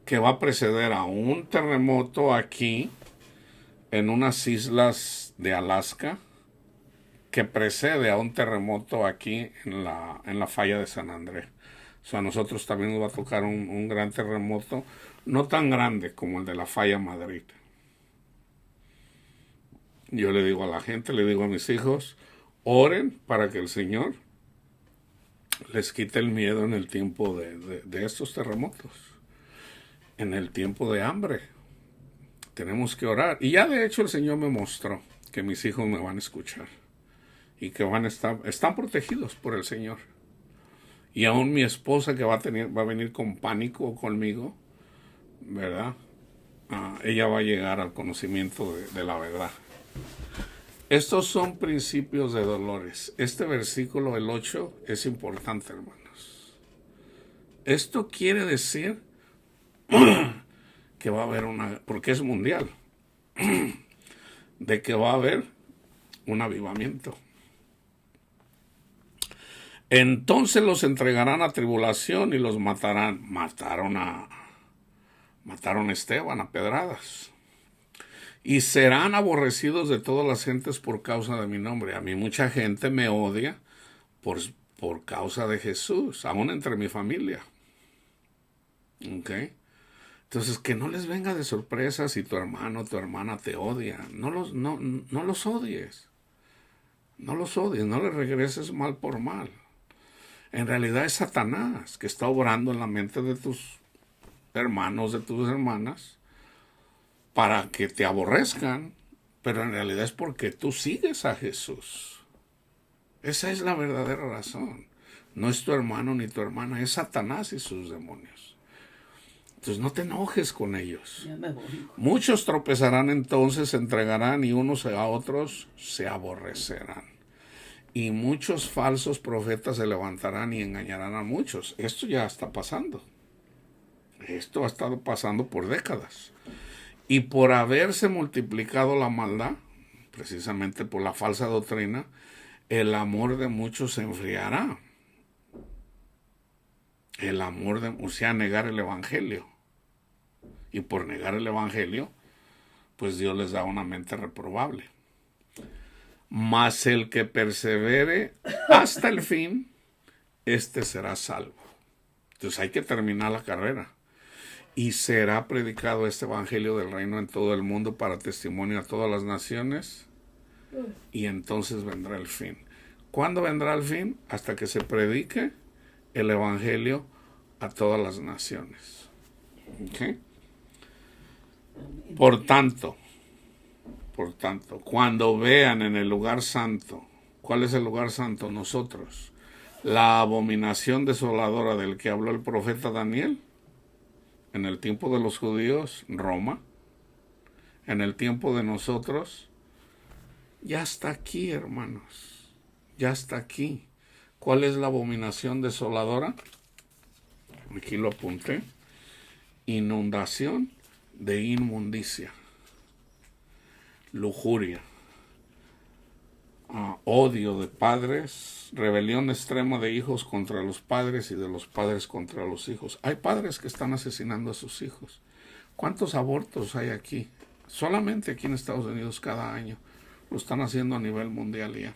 que va a preceder a un terremoto aquí en unas islas de Alaska que precede a un terremoto aquí en la falla de San Andrés. O sea, a nosotros también nos va a tocar un gran terremoto, no tan grande como el de la falla Madrid. Yo le digo a la gente, le digo a mis hijos, oren para que el Señor les quite el miedo en el tiempo de estos terremotos, en el tiempo de hambre. Tenemos que orar. Y ya de hecho el Señor me mostró que mis hijos me van a escuchar y que están protegidos por el Señor. Y aún mi esposa que va a venir con pánico conmigo, ¿verdad? ella va a llegar al conocimiento de la verdad. Estos son principios de dolores. Este versículo, el 8, es importante, hermanos. Esto quiere decir que va a haber porque es mundial, de que va a haber un avivamiento. Entonces los entregarán a tribulación y los matarán. Mataron a Esteban a pedradas. Y serán aborrecidos de todas las gentes por causa de mi nombre. A mí mucha gente me odia por causa de Jesús, aún entre mi familia. ¿Ok? Entonces, que no les venga de sorpresa si tu hermano o tu hermana te odia. No los odies. No los odies, no les regreses mal por mal. En realidad es Satanás que está obrando en la mente de tus hermanos, de tus hermanas, para que te aborrezcan, pero en realidad es porque tú sigues a Jesús. Esa es la verdadera razón. No es tu hermano ni tu hermana, es Satanás y sus demonios. Entonces no te enojes con ellos. Muchos tropezarán entonces, se entregarán y unos a otros se aborrecerán. Y muchos falsos profetas se levantarán y engañarán a muchos. Esto ya está pasando. Esto ha estado pasando por décadas. Y por haberse multiplicado la maldad, precisamente por la falsa doctrina, el amor de muchos se enfriará. O sea, negar el evangelio. Y por negar el evangelio, pues Dios les da una mente reprobable. Mas el que persevere hasta el fin, este será salvo. Entonces hay que terminar la carrera. Y será predicado este evangelio del reino en todo el mundo para testimonio a todas las naciones. Y entonces vendrá el fin. ¿Cuándo vendrá el fin? Hasta que se predique el evangelio a todas las naciones. ¿Okay? Por tanto, cuando vean en el lugar santo, ¿cuál es el lugar santo? Nosotros, la abominación desoladora del que habló el profeta Daniel, en el tiempo de los judíos, Roma, en el tiempo de nosotros, ya está aquí, hermanos, ya está aquí. ¿Cuál es la abominación desoladora? Aquí lo apunté. Inundación de inmundicia, lujuria, odio de padres, rebelión extrema de hijos contra los padres y de los padres contra los hijos. Hay padres que están asesinando a sus hijos. ¿Cuántos abortos hay aquí? Solamente aquí en Estados Unidos cada año. Lo están haciendo a nivel mundial ya.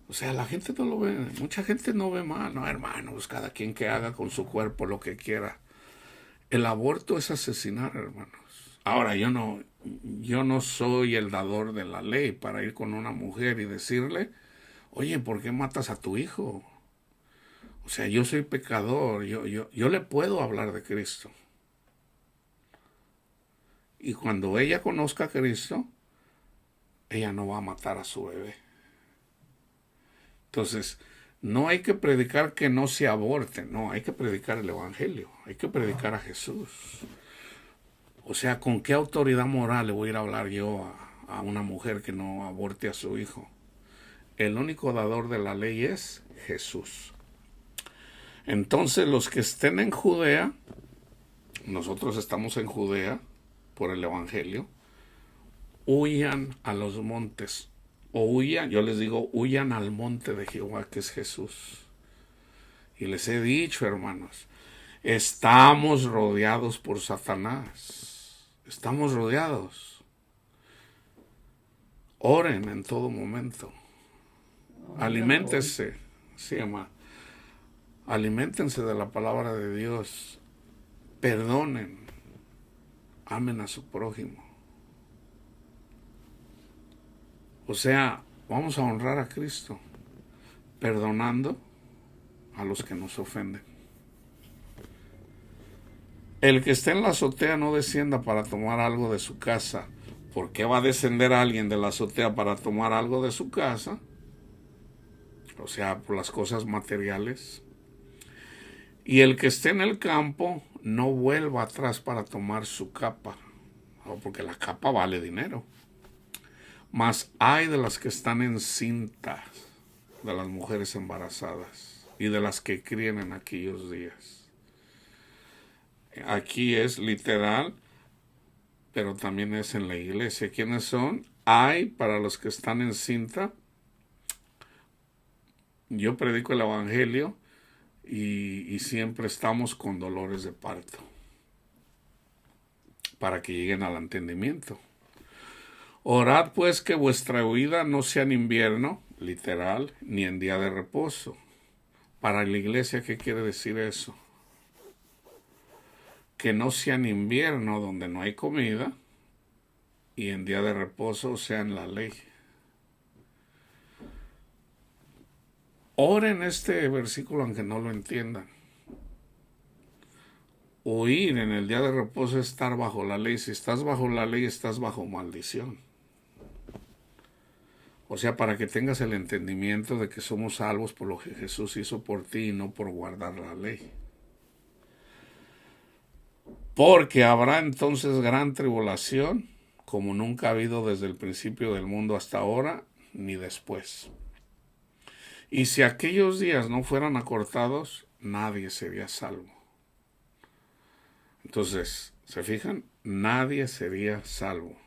O sea, la gente no lo ve, mucha gente no ve mal. No, hermano, pues cada quien que haga con su cuerpo lo que quiera. El aborto es asesinar, hermanos. Ahora, yo no soy el dador de la ley para ir con una mujer y decirle, oye, ¿por qué matas a tu hijo? O sea, yo soy pecador, yo le puedo hablar de Cristo. Y cuando ella conozca a Cristo, ella no va a matar a su bebé. Entonces, no hay que predicar que no se aborte, no, hay que predicar el evangelio, hay que predicar a Jesús. O sea, ¿con qué autoridad moral le voy a ir a hablar yo a una mujer que no aborte a su hijo? El único dador de la ley es Jesús. Entonces, los que estén en Judea, nosotros estamos en Judea por el evangelio, huyan a los montes. O huyan, yo les digo, huyan al monte de Jehová, que es Jesús. Y les he dicho, hermanos, estamos rodeados por Satanás. Estamos rodeados. Oren en todo momento. Aliméntense. Sí, hermano. Aliméntense de la palabra de Dios. Perdonen. Amen a su prójimo. O sea, vamos a honrar a Cristo, perdonando a los que nos ofenden. El que esté en la azotea no descienda para tomar algo de su casa. ¿Por qué va a descender alguien de la azotea para tomar algo de su casa? O sea, por las cosas materiales. Y el que esté en el campo no vuelva atrás para tomar su capa, porque la capa vale dinero. Mas hay de las que están encintas, de las mujeres embarazadas y de las que críen en aquellos días. Aquí es literal, pero también es en la iglesia. ¿Quiénes son? Hay para los que están encinta. Yo predico el evangelio y siempre estamos con dolores de parto para que lleguen al entendimiento. Orad pues que vuestra huida no sea en invierno, literal, ni en día de reposo. Para la iglesia, ¿qué quiere decir eso? Que no sea en invierno donde no hay comida y en día de reposo sea en la ley. Oren este versículo aunque no lo entiendan. Huir en el día de reposo es estar bajo la ley. Si estás bajo la ley, estás bajo maldición. O sea, para que tengas el entendimiento de que somos salvos por lo que Jesús hizo por ti y no por guardar la ley. Porque habrá entonces gran tribulación, como nunca ha habido desde el principio del mundo hasta ahora, ni después. Y si aquellos días no fueran acortados, nadie sería salvo. Entonces, ¿se fijan? Nadie sería salvo.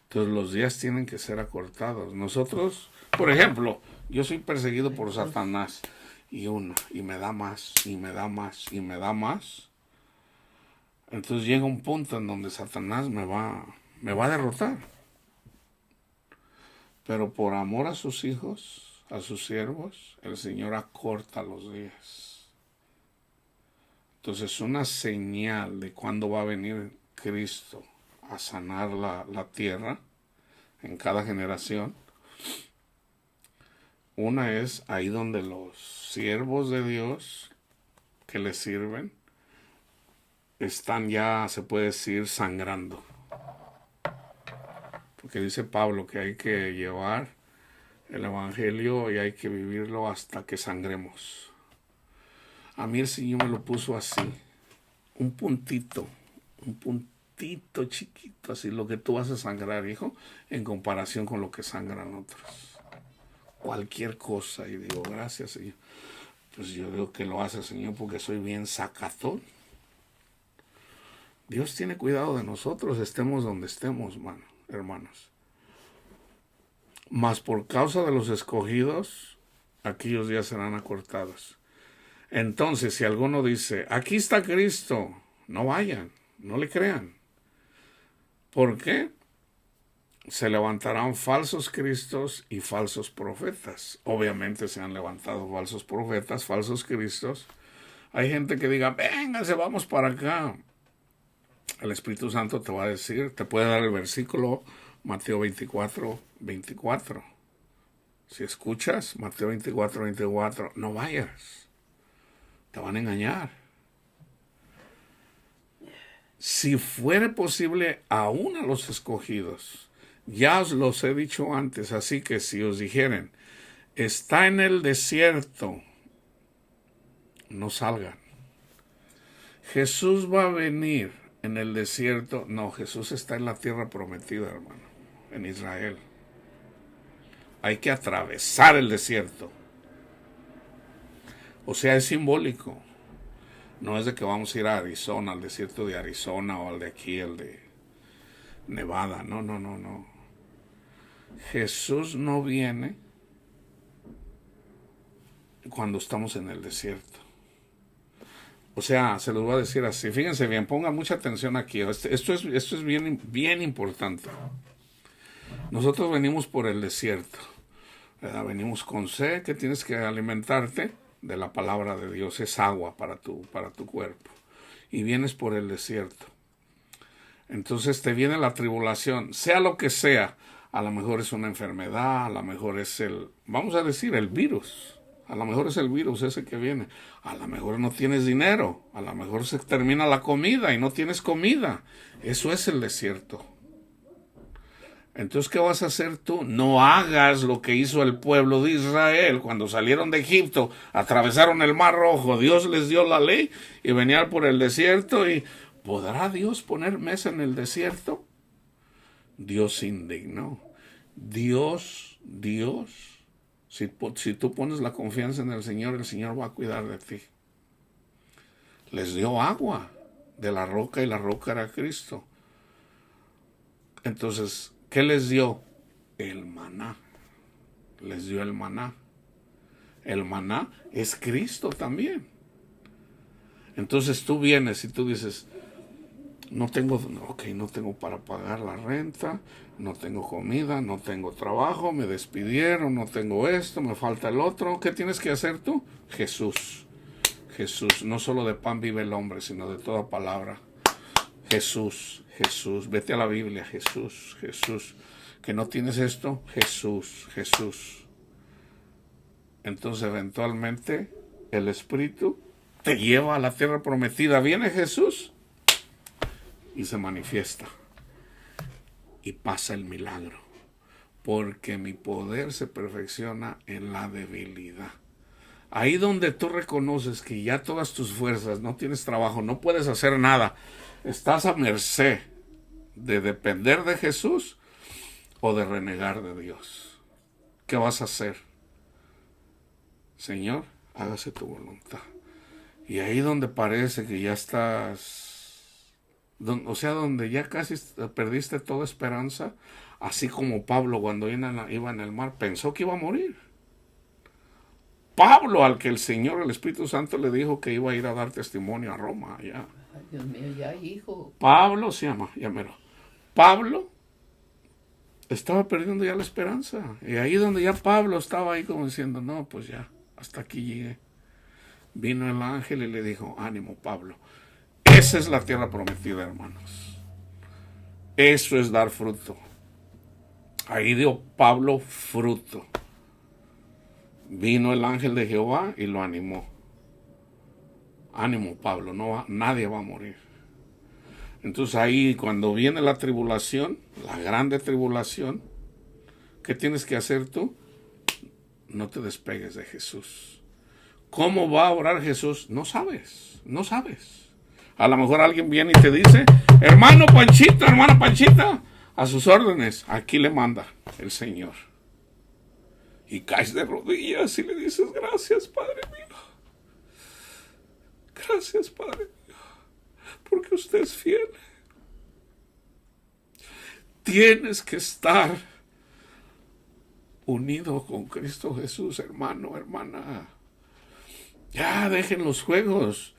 Entonces los días tienen que ser acortados. Nosotros, por ejemplo, yo soy perseguido por Satanás y me da más, y me da más, y me da más. Entonces llega un punto en donde Satanás me va a derrotar. Pero por amor a sus hijos, a sus siervos, el Señor acorta los días. Entonces una señal de cuándo va a venir Cristo a sanar la tierra en cada generación. Una es ahí donde los siervos de Dios que le sirven están ya, se puede decir, sangrando. Porque dice Pablo que hay que llevar el evangelio y hay que vivirlo hasta que sangremos. A mí el Señor me lo puso así, un puntito chiquito, así lo que tú vas a sangrar, hijo, en comparación con lo que sangran otros. Cualquier cosa, y digo, gracias, Señor. Pues yo digo que lo hace, Señor, porque soy bien sacatón. Dios tiene cuidado de nosotros, estemos donde estemos, hermanos. Mas por causa de los escogidos, aquellos días serán acortados. Entonces, si alguno dice, aquí está Cristo, no vayan, no le crean. ¿Por qué? Se levantarán falsos cristos y falsos profetas. Obviamente se han levantado falsos profetas, falsos cristos. Hay gente que diga, véngase, vamos para acá. El Espíritu Santo te va a decir, te puede dar el versículo, Mateo 24, 24. Si escuchas Mateo 24, 24, no vayas. Te van a engañar. Si fuere posible, aún a los escogidos. Ya os los he dicho antes, así que si os dijeren, está en el desierto, no salgan. Jesús va a venir en el desierto. No, Jesús está en la tierra prometida, hermano, en Israel. Hay que atravesar el desierto. O sea, es simbólico. No es de que vamos a ir a Arizona, al desierto de Arizona, o al de aquí, el de Nevada. No. Jesús no viene cuando estamos en el desierto. O sea, se los voy a decir así. Fíjense bien, pongan mucha atención aquí. Esto es bien importante. Nosotros venimos por el desierto, ¿verdad? Venimos con sed, que tienes que alimentarte de la palabra de Dios. Es agua para tu cuerpo. Y vienes por el desierto. Entonces te viene la tribulación, sea lo que sea. A lo mejor es una enfermedad, a lo mejor es vamos a decir, el virus. A lo mejor es el virus ese que viene. A lo mejor no tienes dinero. A lo mejor se termina la comida y no tienes comida. Eso es el desierto. Entonces, ¿qué vas a hacer tú? No hagas lo que hizo el pueblo de Israel cuando salieron de Egipto, atravesaron el Mar Rojo, Dios les dio la ley y venían por el desierto. ¿Y podrá Dios poner mesa en el desierto? Dios se indignó. Dios, si tú pones la confianza en el Señor va a cuidar de ti. Les dio agua de la roca y la roca era Cristo. Entonces, ¿qué les dio? El maná. Les dio el maná. El maná es Cristo también. Entonces tú vienes y tú dices, no tengo para pagar la renta, no tengo comida, no tengo trabajo, me despidieron, no tengo esto, me falta el otro. ¿Qué tienes que hacer tú? Jesús, no solo de pan vive el hombre, sino de toda palabra. Jesús, vete a la Biblia, Jesús. Que no tienes esto, Jesús. Entonces eventualmente el Espíritu te lleva a la tierra prometida. Viene Jesús y se manifiesta y pasa el milagro, porque mi poder se perfecciona en la debilidad. Ahí donde tú reconoces que ya todas tus fuerzas, no tienes trabajo, no puedes hacer nada, estás a merced de depender de Jesús o de renegar de Dios. ¿Qué vas a hacer? Señor, hágase tu voluntad. Y ahí donde parece que ya estás, donde ya casi perdiste toda esperanza, así como Pablo cuando iba en el mar, pensó que iba a morir. Pablo, al que el Señor, el Espíritu Santo, le dijo que iba a ir a dar testimonio a Roma. Ya. Ay, Dios mío, ya, hijo. Pablo se llama, Pablo estaba perdiendo ya la esperanza. Y ahí donde ya Pablo estaba ahí como diciendo, no, pues ya, hasta aquí llegué. Vino el ángel y le dijo, ánimo, Pablo. Esa es la tierra prometida, hermanos. Eso es dar fruto. Ahí dio Pablo fruto. Vino el ángel de Jehová y lo animó. Ánimo, Pablo, nadie va a morir. Entonces ahí cuando viene la tribulación, la grande tribulación, ¿qué tienes que hacer tú? No te despegues de Jesús. ¿Cómo va a orar Jesús? No sabes. A lo mejor alguien viene y te dice, hermano Panchito, hermana Panchita, a sus órdenes, aquí le manda el Señor. Y caes de rodillas y le dices, gracias, Padre mío. Gracias, Padre mío, porque usted es fiel. Tienes que estar unido con Cristo Jesús, hermano, hermana. Ya dejen los juegos.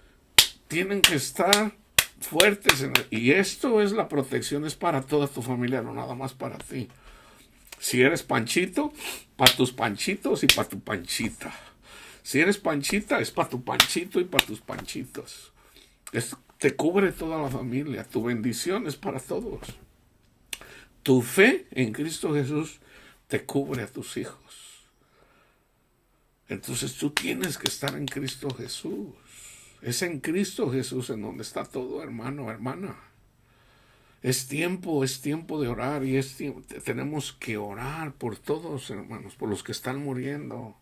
Tienen que estar fuertes. Y esto es la protección, es para toda tu familia, no nada más para ti. Si eres Panchito, para tus panchitos y para tu panchita. Si eres Panchita, es para tu Panchito y para tus panchitos. Te cubre toda la familia. Tu bendición es para todos. Tu fe en Cristo Jesús te cubre a tus hijos. Entonces tú tienes que estar en Cristo Jesús. Es en Cristo Jesús en donde está todo, hermano, hermana. Es tiempo de orar y tenemos que orar por todos, hermanos, por los que están muriendo.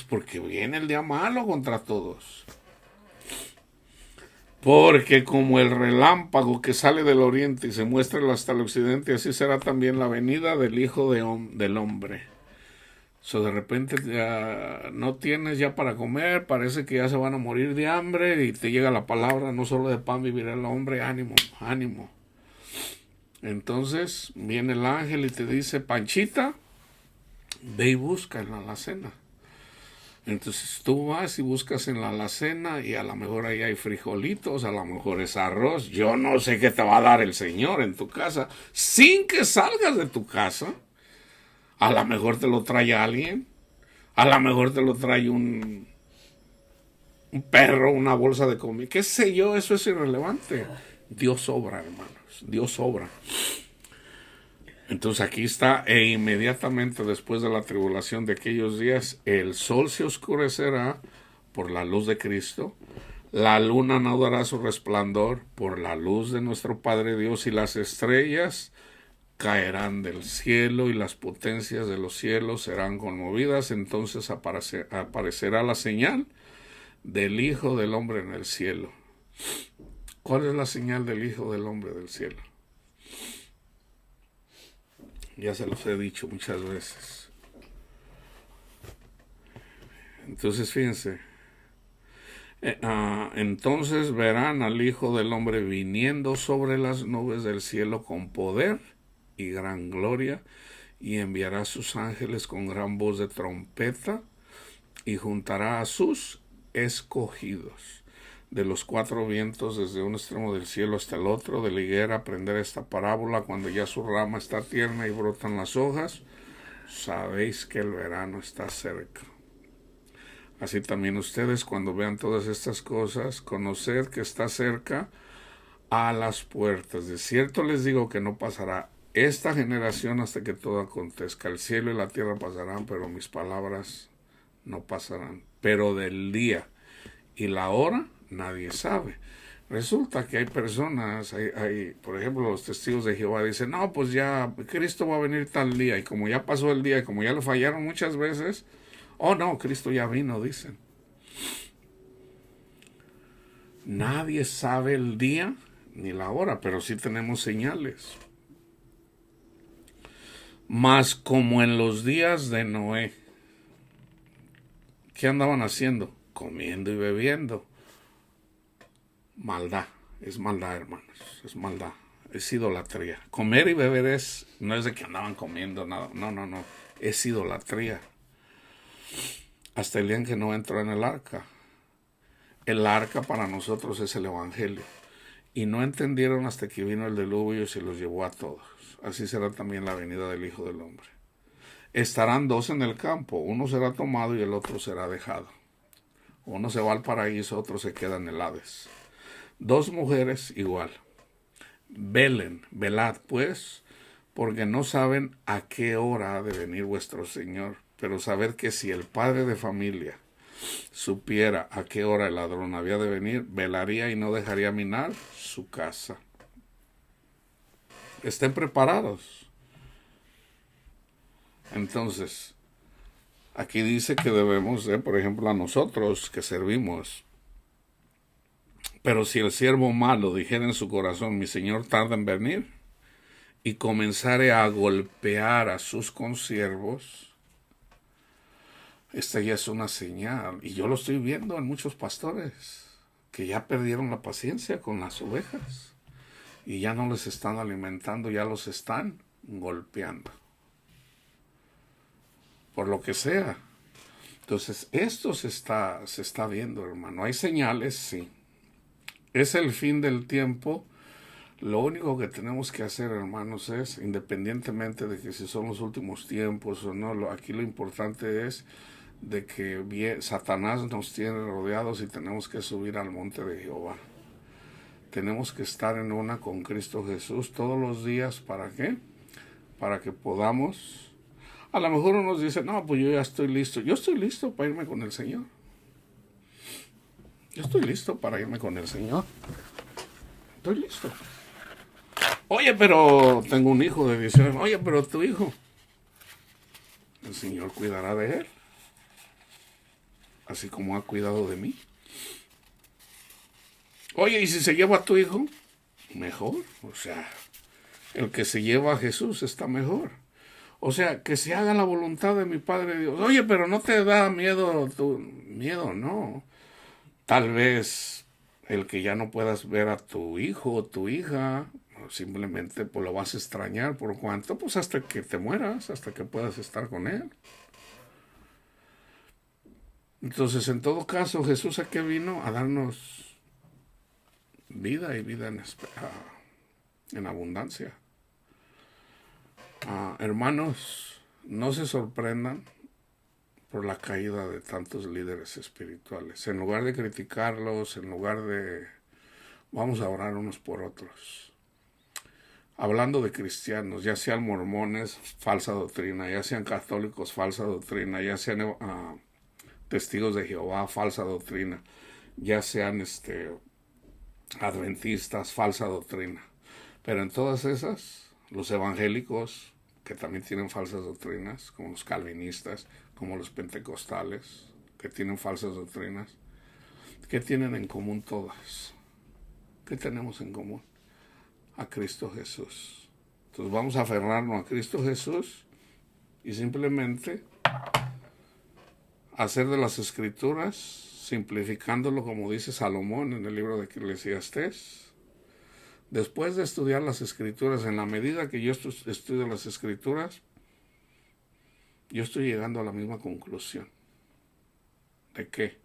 Porque viene el día malo contra todos. Porque como el relámpago que sale del oriente y se muestra hasta el occidente, así será también la venida del Hijo del Hombre. De repente ya no tienes ya para comer, parece que ya se van a morir de hambre y te llega la palabra, no solo de pan vivirá el hombre, ánimo. Entonces viene el ángel y te dice, Panchita, ve y busca en la alacena. Entonces tú vas y buscas en la alacena y a lo mejor ahí hay frijolitos, a lo mejor es arroz. Yo no sé qué te va a dar el Señor en tu casa sin que salgas de tu casa. A lo mejor te lo trae alguien. A lo mejor te lo trae un perro, una bolsa de comida. ¿Qué sé yo? Eso es irrelevante. Dios obra, hermanos. Dios obra. Entonces aquí está, e inmediatamente después de la tribulación de aquellos días, el sol se oscurecerá por la luz de Cristo, la luna no dará su resplandor por la luz de nuestro Padre Dios, y las estrellas caerán del cielo y las potencias de los cielos serán conmovidas. Entonces aparecerá la señal del Hijo del Hombre en el cielo. ¿Cuál es la señal del Hijo del Hombre del cielo? Ya se los he dicho muchas veces. Entonces fíjense, entonces verán al Hijo del Hombre viniendo sobre las nubes del cielo con poder y gran gloria, y enviará a sus ángeles con gran voz de trompeta, y juntará a sus escogidos de los cuatro vientos, desde un extremo del cielo hasta el otro. De la higuera aprender esta parábola: cuando ya su rama está tierna y brotan las hojas, sabéis que el verano está cerca. Así también ustedes, cuando vean todas estas cosas, conoced que está cerca a las puertas. De cierto les digo que no pasará esta generación hasta que todo acontezca. El cielo y la tierra pasarán, pero mis palabras no pasarán. Pero del día y la hora nadie sabe. Resulta que hay personas, por ejemplo, los testigos de Jehová dicen: no, pues ya Cristo va a venir tal día, y como ya pasó el día y como ya lo fallaron muchas veces, oh no, Cristo ya vino, dicen. Nadie sabe el día ni la hora, pero sí tenemos señales. Mas como en los días de Noé, ¿qué andaban haciendo? Comiendo y bebiendo. Maldad, es maldad, hermanos, es maldad, es idolatría. Comer y beber no es de que andaban comiendo nada, no, es idolatría. Hasta el día en que no entró en el arca. El arca para nosotros es el Evangelio. Y no entendieron hasta que vino el diluvio y se los llevó a todos. Así será también la venida del Hijo del Hombre. Estarán dos en el campo, uno será tomado y el otro será dejado. Uno se va al paraíso, otro se queda en el Hades. Dos mujeres igual. Velad pues, porque no saben a qué hora ha de venir vuestro Señor. Pero sabed que si el padre de familia supiera a qué hora el ladrón había de venir, velaría y no dejaría minar su casa. Estén preparados. Entonces, aquí dice que debemos por ejemplo, a nosotros que servimos: pero si el siervo malo dijera en su corazón: mi señor tarda en venir, y comenzare a golpear a sus consiervos, esta ya es una señal. Y yo lo estoy viendo en muchos pastores que ya perdieron la paciencia con las ovejas y ya no les están alimentando, ya los están golpeando, por lo que sea. Entonces esto se está viendo, hermano. Hay señales, sí. Es el fin del tiempo. Lo único que tenemos que hacer, hermanos, es, independientemente de que si son los últimos tiempos o no, aquí lo importante es de que Satanás nos tiene rodeados y tenemos que subir al monte de Jehová. Tenemos que estar en una con Cristo Jesús todos los días. ¿Para qué? Para que podamos... A lo mejor unos dicen: no, pues yo ya estoy listo. Yo estoy listo para irme con el Señor. Yo estoy listo para irme con el Señor. Estoy listo. Oye, pero tengo un hijo de 19. Oye, pero tu hijo, el Señor cuidará de él, así como ha cuidado de mí. Oye, ¿y si se lleva a tu hijo? Mejor. O sea, el que se lleva a Jesús está mejor. O sea, que se haga la voluntad de mi Padre Dios. Oye, pero ¿no te da miedo miedo? No. Tal vez el que ya no puedas ver a tu hijo o tu hija, simplemente pues lo vas a extrañar. ¿Por cuánto? Pues hasta que te mueras, hasta que puedas estar con él. Entonces, en todo caso, Jesús ¿a qué vino? A darnos vida, y vida en abundancia. Hermanos, no se sorprendan por la caída de tantos líderes espirituales. En lugar de criticarlos, en lugar de... Vamos a orar unos por otros. Hablando de cristianos, ya sean mormones, falsa doctrina; ya sean católicos, falsa doctrina; ya sean testigos de Jehová, falsa doctrina; ya sean adventistas, falsa doctrina. Pero en todas esas los evangélicos, que también tienen falsas doctrinas, como los calvinistas, como los pentecostales, que tienen falsas doctrinas. ¿Qué tienen en común todas? ¿Qué tenemos en común? A Cristo Jesús. Entonces vamos a aferrarnos a Cristo Jesús y simplemente hacer de las Escrituras, simplificándolo como dice Salomón en el libro de Eclesiastés. Después de estudiar las Escrituras, en la medida que yo estudio las Escrituras, yo estoy llegando a la misma conclusión. ¿De qué?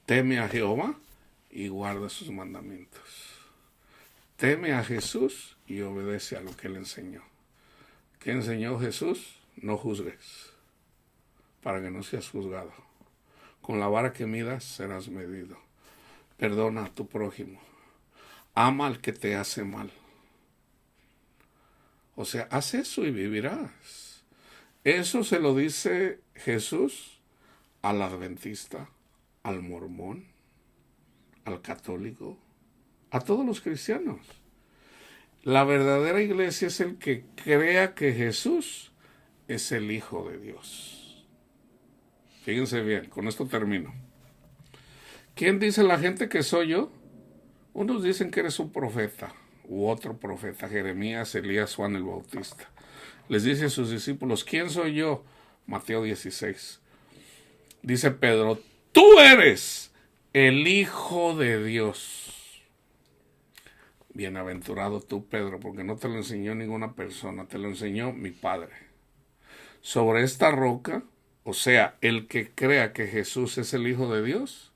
Teme a Jehová y guarda sus mandamientos. Teme a Jesús y obedece a lo que Él enseñó. ¿Qué enseñó Jesús? No juzgues, para que no seas juzgado. Con la vara que midas serás medido. Perdona a tu prójimo. Ama al que te hace mal. O sea, haz eso y vivirás. Eso se lo dice Jesús al adventista, al mormón, al católico, a todos los cristianos. La verdadera iglesia es el que crea que Jesús es el Hijo de Dios. Fíjense bien, con esto termino. ¿Quién dice la gente que soy yo? Unos dicen que eres un profeta, u otro profeta, Jeremías, Elías, Juan el Bautista. Les dice a sus discípulos, ¿quién soy yo? Mateo 16. Dice Pedro, tú eres el Hijo de Dios. Bienaventurado tú, Pedro, porque no te lo enseñó ninguna persona, te lo enseñó mi Padre. Sobre esta roca, o sea, el que crea que Jesús es el Hijo de Dios,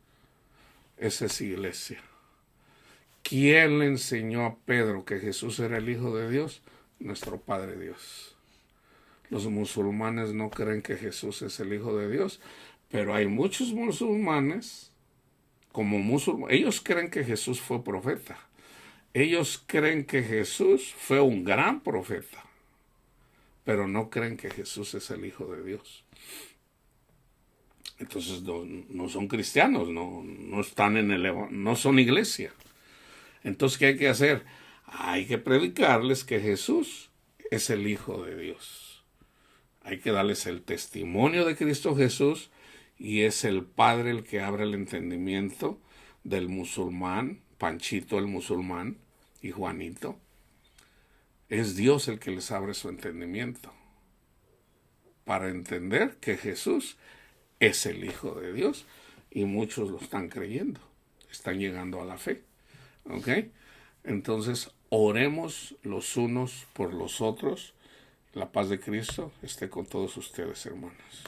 esa es iglesia. ¿Quién le enseñó a Pedro que Jesús era el Hijo de Dios? Nuestro Padre Dios. Los musulmanes no creen que Jesús es el Hijo de Dios, pero hay muchos musulmanes, ellos creen que Jesús fue profeta. Ellos creen que Jesús fue un gran profeta, pero no creen que Jesús es el Hijo de Dios. Entonces no son cristianos, no están no son iglesia. Entonces, ¿qué hay que hacer? Hay que predicarles que Jesús es el Hijo de Dios. Hay que darles el testimonio de Cristo Jesús y es el Padre el que abre el entendimiento del musulmán, Panchito el musulmán y Juanito. Es Dios el que les abre su entendimiento para entender que Jesús es el Hijo de Dios y muchos lo están creyendo, están llegando a la fe. ¿Ok? Entonces, oremos los unos por los otros. La paz de Cristo esté con todos ustedes, hermanos.